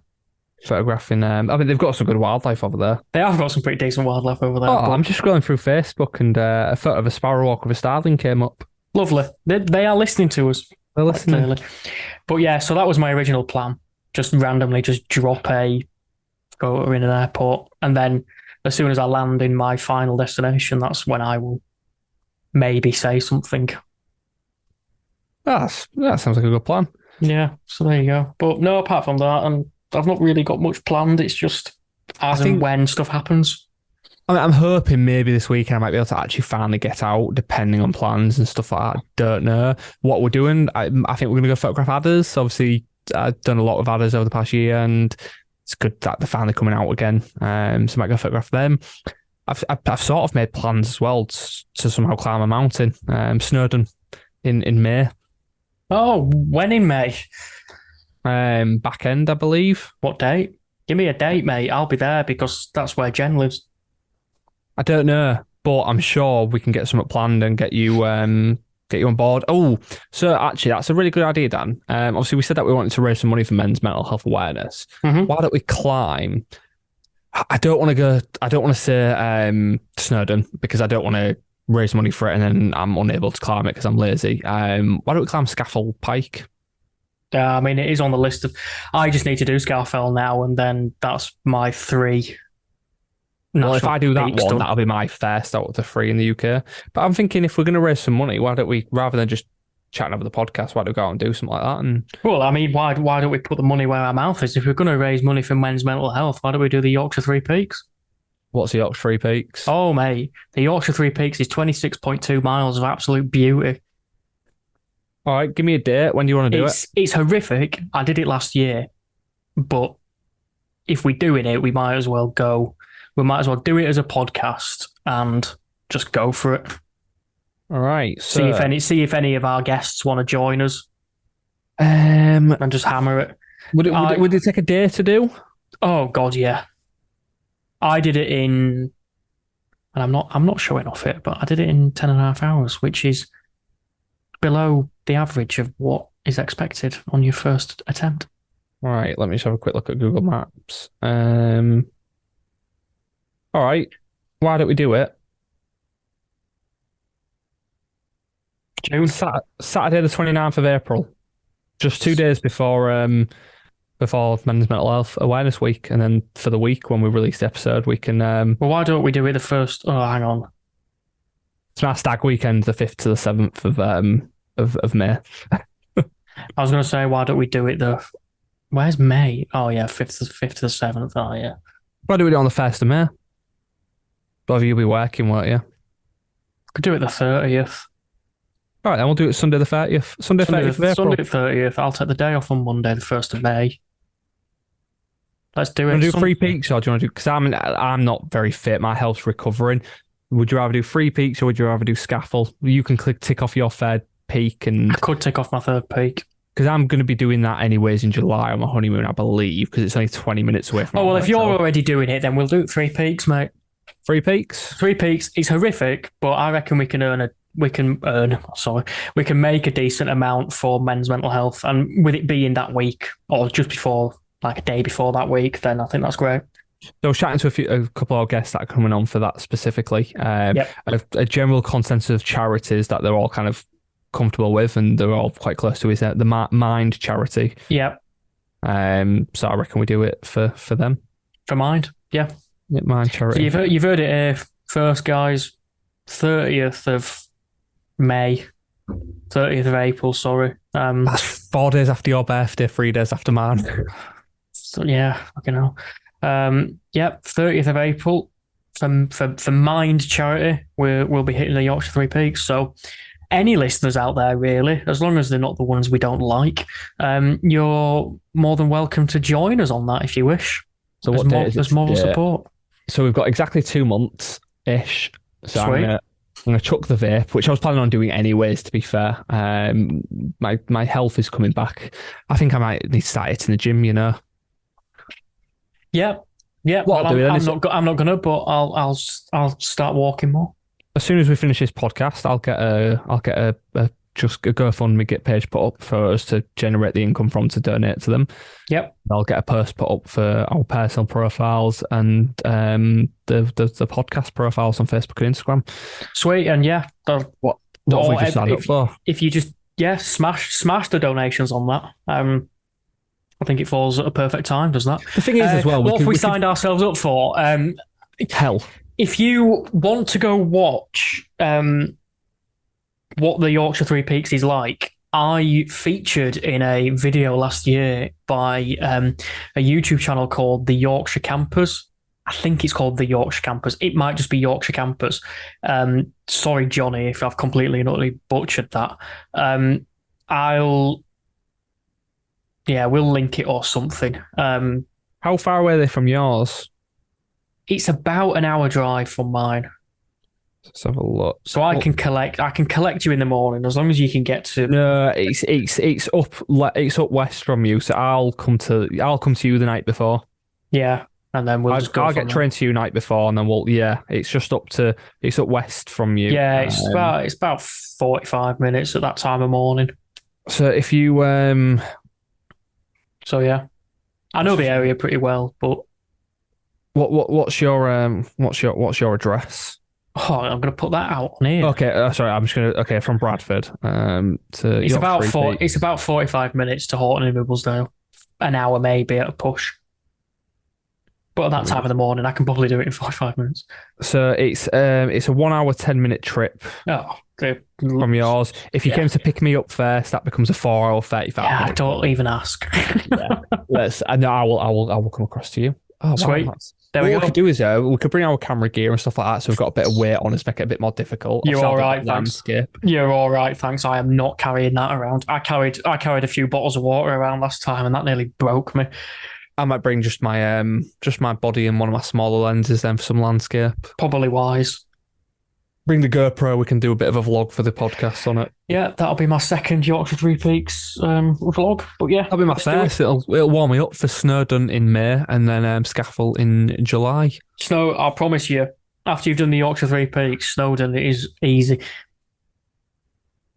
photographing. I mean, they've got some good wildlife over there. They have got some pretty decent wildlife over there. Oh, But I'm just scrolling through Facebook and a photo of a sparrowhawk with a starling came up. lovely. They are listening to us. They're Quite listening. clearly. But yeah, so that was my original plan. Just randomly just drop a photo in an airport. And then as soon as I land in my final destination, that's when I will maybe say something. That sounds like a good plan. Yeah, so there you go. But no, apart from that, and I've not really got much planned. It's just as I and think- when stuff happens. I mean, I'm hoping maybe this weekend I might be able to actually finally get out, depending on plans and stuff like that. I don't know what we're doing. I think we're going to go photograph adders. Obviously, I've done a lot of adders over the past year, and it's good that they're finally coming out again. So I might go photograph them. I've sort of made plans as well to somehow climb a mountain, Snowdon, in May. Oh, when in May? Back end, I believe. What date? Give me a date, mate. I'll be there because that's where Jen lives. I don't know, but I'm sure we can get something planned and get you on board. Oh, so actually, that's a really good idea, Dan. Obviously, we said that we wanted to raise some money for men's mental health awareness. Mhm. Why don't we climb? I don't want to go. I don't want to say Snowdon because I don't want to raise money for it and then I'm unable to climb it because I'm lazy. Why don't we climb Scaffold Pike? I mean, it is on the list of. I just need to do Scarfell now, and then that's my 3. Well, if I do that peaks one, done. that'll be my first out of the 3 in the UK. But I'm thinking if we're going to raise some money, why don't we, rather than just chatting over the podcast, why don't we go out and do something like that? And Well, I mean, why don't we put the money where our mouth is? If we're going to raise money for men's mental health, why don't we do the Yorkshire Three Peaks? what's the Yorkshire Three Peaks? Oh, mate, the Yorkshire Three Peaks is 26.2 miles of absolute beauty. All right, give me a date. When do you want to do it? It's horrific. I did it last year, but if we're doing it, we might as well go. We might as well do it as a podcast and just go for it. All right. See if any of our guests want to join us um, and just hammer it. would it take a day to do? Oh God, yeah. I did it in, and I'm not showing off it, but I did it in 10.5 hours, which is below the average of what is expected on your first attempt. All right, let me just have a quick look at Google Maps. All right, why don't we do it? June. Saturday the 29th of April, just 2 days before Men's Mental Health Awareness Week, and then for the week when we release the episode, we can. Well, why don't we do it the first? Oh, hang on. It's our stag weekend, the 5th to the 7th of May. I was going to say, why don't we do it the? Where's May? Oh yeah, 5th to the 7th. Oh yeah. Why do we do it on the 1st of May? Both of you'll be working, won't you? Could do it the 30th. All right, then we'll do it Sunday the 30th. Sunday 30th of April. Sunday 30th. I'll take the day off on Monday, the 1st of May. Let's do it. Do you want to do 3 peaks, or do you want to do? Because I'm not very fit. My health's recovering. Would you rather do 3 peaks, or would you rather do scaffold? You can tick off your third peak, and I could tick off my third peak. Because I'm going to be doing that anyways in July on my honeymoon, I believe, because it's only 20 minutes away from. Oh well, if you're already doing it, then we'll do 3 peaks, mate. 3 peaks. 3 peaks. It's horrific, but I reckon we can make a decent amount for men's mental health, and with it being that week or just before, like a day before that week, then I think that's great. So chatting to a couple of our guests that are coming on for that specifically. A general consensus of charities that they're all kind of comfortable with, and they're all quite close to is the Mind charity. Yep. So I reckon we do it for them. For Mind, yeah. Mind charity. So you've heard it here first, guys. 30th of May. 30th of April, sorry. That's 4 days after your birthday, 3 days after mine. So yeah, fucking hell. 30th of April for Mind charity. We'll be hitting the Yorkshire Three Peaks. So any listeners out there, really, as long as they're not the ones we don't like, you're more than welcome to join us on that if you wish. So what date is it? There's moral support. So we've got exactly 2 months ish. So Sweet. I'm gonna chuck the vape, which I was planning on doing anyways. To be fair, my health is coming back. I think I might need to start hitting the gym. You know. Yeah. What I'll do I'm not gonna, but I'll start walking more. As soon as we finish this podcast, I'll get a GoFundMe page put up for us to generate the income from to donate to them. Yep. I'll get a post put up for our personal profiles and the podcast profiles on Facebook and Instagram. Sweet, and yeah, what have we just signed up for? If you just smash the donations on that. I think it falls at a perfect time, doesn't that? The thing is, as well, what have we signed ourselves up for? Hell. If you want to go watch what the Yorkshire Three Peaks is like, I featured in a video last year by a YouTube channel called The Yorkshire Campers. I think it's called The Yorkshire Campers. It might just be Yorkshire Campers. Sorry, Johnny, if I've completely and utterly butchered that. We'll link it or something. How far away are they from yours? It's about an hour drive from mine. Let's have a look. So I can collect you in the morning as long as you can get to. No, it's up west from you. So I'll come to you the night before. Yeah, and then I'll get trained to you night before, and then it's up west from you. Yeah, it's about 45 minutes at that time of morning. So if you So yeah, I know the area pretty well, but what's your address? Oh, I'm going to put that out on here. Okay, sorry, I'm just going to. Okay, from Bradford to it's about 45 minutes to Horton and Ribblesdale, an hour maybe at a push. But at that time of the morning, I can probably do it in 45 minutes. So it's a 1 hour 10-minute trip. Oh, good. From yours. If you came to pick me up first, that becomes a 4 hour 35. Yeah, don't even ask. I will come across to you. Oh, sweet. Wow, There What we we go. could do is we could bring our camera gear and stuff like that, so we've got a bit of weight on us, make it a bit more difficult. You're Obviously, all I'll do right, that thanks. landscape. You're all right, thanks. I am not carrying that around. I carried a few bottles of water around last time, and that nearly broke me. I might bring just my body and one of my smaller lenses then for some landscape. Probably wise. Bring the GoPro. We can do a bit of a vlog for the podcast on it. Yeah, that'll be my second Yorkshire Three Peaks vlog. But yeah, That'll be my let's do first. It'll warm me up for Snowdon in May and then Scaffold in July. Snow, I promise you, after you've done the Yorkshire Three Peaks, Snowdon is easy.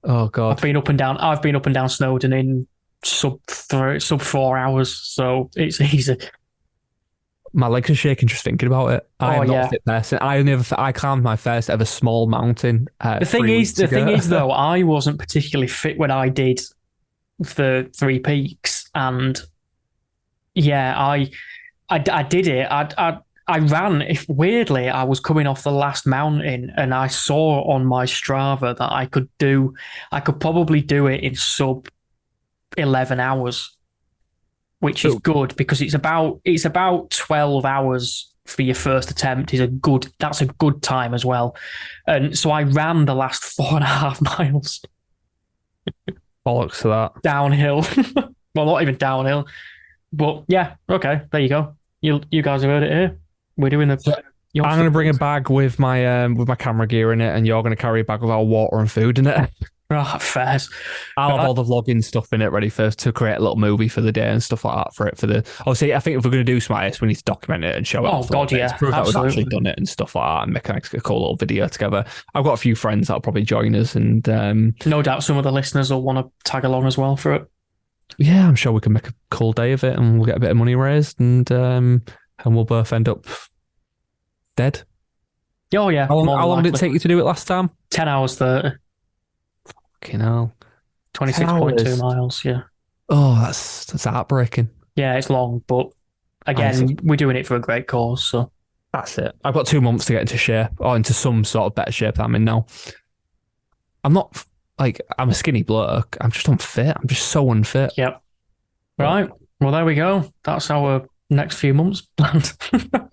Oh God, I've been up and down Snowdon in sub 4 hours, so it's easy. my legs are shaking just thinking about it. I am not a fit person. I climbed my first ever small mountain. The thing is though, I wasn't particularly fit when I did the Three Peaks, and yeah, I did it. I ran. If weirdly, I was coming off the last mountain, and I saw on my Strava that I could probably do it in sub 11 hours, which is good because it's about 12 hours for your first attempt. That's a good time as well. And so I ran the last 4.5 miles Bollocks to that. downhill. Well, not even downhill, but yeah. Okay, there you go. You guys have heard it here. We're doing the. I'm going to bring a bag with my camera gear in it, and you're going to carry a bag with our water and food in it. Oh, fairs. I'll have all the vlogging stuff in it ready to create a little movie for the day and stuff like that Obviously, I think if we're going to do something like this, we need to document it and show it. Oh God, yeah, to prove that we've actually done it and stuff like that, and make a cool little video together. I've got a few friends that'll probably join us, and no doubt some of the listeners will want to tag along as well for it. Yeah, I'm sure we can make a cool day of it, and we'll get a bit of money raised, and we'll both end up dead. Oh yeah. How long did it take you to do it last time? 10 hours 30. Fucking hell. 26.2 miles, yeah. Oh, that's heartbreaking. Yeah, it's long, but again, we're doing it for a great cause, so. That's it. I've got 2 months to get into shape, or into some sort of better shape than I'm in now. I'm not, I'm a skinny bloke. I'm just unfit. I'm just so unfit. Yep. Right. Well, there we go. That's our next few months planned.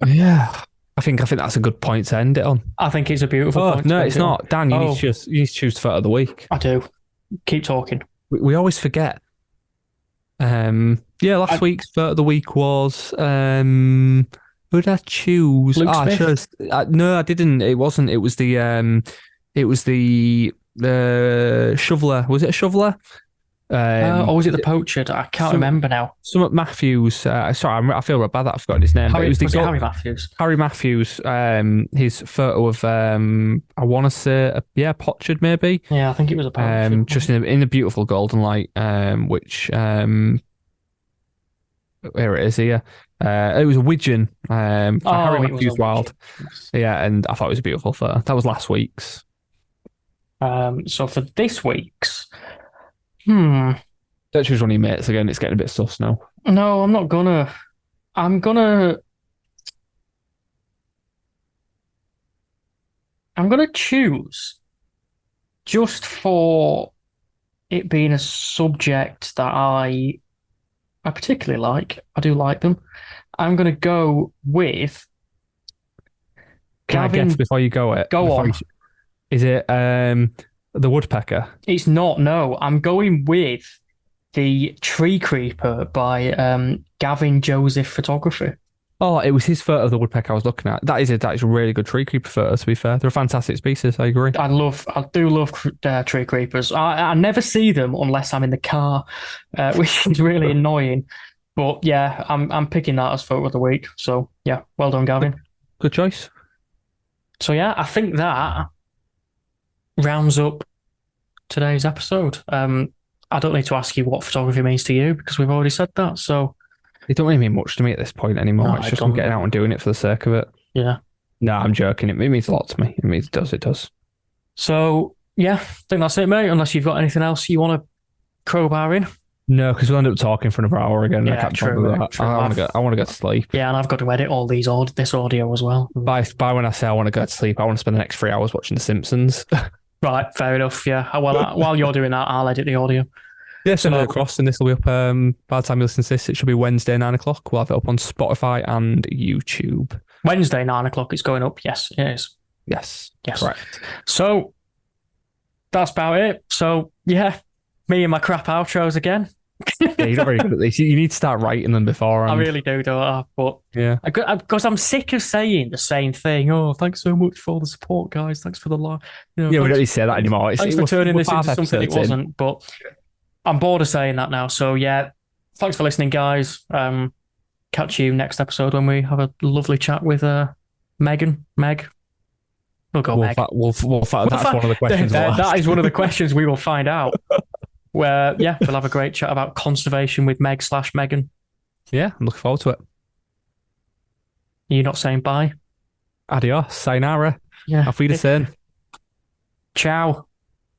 Yeah. I think that's a good point to end it on. I think it's a beautiful point. No, it's not. Dan, you need to choose the photo of the week. I do. Keep talking. We always forget. Last week's photo of the week was who did I choose? Luke Smith. I chose. No, I didn't. It wasn't. It was the shoveler. Was it a shoveler? Or was it the poacher? I can't remember now. Some Matthews. Sorry, I feel bad that I forgot his name. Harry Matthews. Harry Matthews. His photo of I want to say Potchard maybe. Yeah, I think it was a Potchard. Just in a beautiful golden light. Which where it is here. It was a Widgeon. Harry Matthews Wild. Yes. Yeah, and I thought it was a beautiful photo. That was last week's. So for this week's. Don't choose one of your mates again. It's getting a bit sus now. No, I'm not gonna. I'm gonna choose just for it being a subject that I particularly like. I do like them. I'm gonna go with. Can I guess before you go it? Go on. Is it the woodpecker? It's not. No, I'm going with the Tree Creeper by Gavin Joseph Photography. Oh, it was his photo of the woodpecker I was looking at. That is a really good tree creeper photo, to be fair. They're a fantastic species, I agree. I do love tree creepers. I never see them unless I'm in the car, which is really annoying. But yeah, I'm picking that as photo of the week. So yeah, well done, Gavin. Good choice. So yeah, I think that rounds up today's episode. I don't need to ask you what photography means to you because we've already said that. So it don't really mean much to me at this point anymore. No, it's just I'm getting out and doing it for the sake of it. Yeah. No, I'm joking. It means a lot to me. It does. So yeah, I think that's it, mate. Unless you've got anything else you want to crowbar in. No, because we'll end up talking for another hour again. Yeah, I can't true, that. true. I want to go to sleep. Yeah, and I've got to edit all this audio as well. By when I say I want to go to sleep, I want to spend the next 3 hours watching The Simpsons. Right, fair enough. Yeah. Well, while you're doing that, I'll edit the audio. Yeah, send it across, and this will be up. By the time you listen to this, it should be Wednesday 9 o'clock. We'll have it up on Spotify and YouTube. Wednesday, 9 o'clock, it's going up. Yes, it is. Yes, Yes. correct. So that's about it. So yeah, me and my crap outros again. Yeah, you're not very good at this. You need to start writing them I beforehand. really do, don't I? But Yeah. because I'm sick of saying the same thing. Oh, thanks so much for all the support, guys. Thanks for the Yeah, we don't thanks, need to say that anymore. thanks for turning We're this into five something it episodes in. wasn't. But I'm bored of saying that now. So yeah, thanks for listening, guys. Catch you next episode when we have a lovely chat with Megan. Meg. We'll go Meg. That's one of the questions we'll ask. That is one of the questions we will find out. Where yeah, we'll have a great chat about conservation with Meg/Megan. Yeah, I'm looking forward to it. You're not saying bye? Adios, sayonara. Yeah. Auf Wiedersehen. Ciao.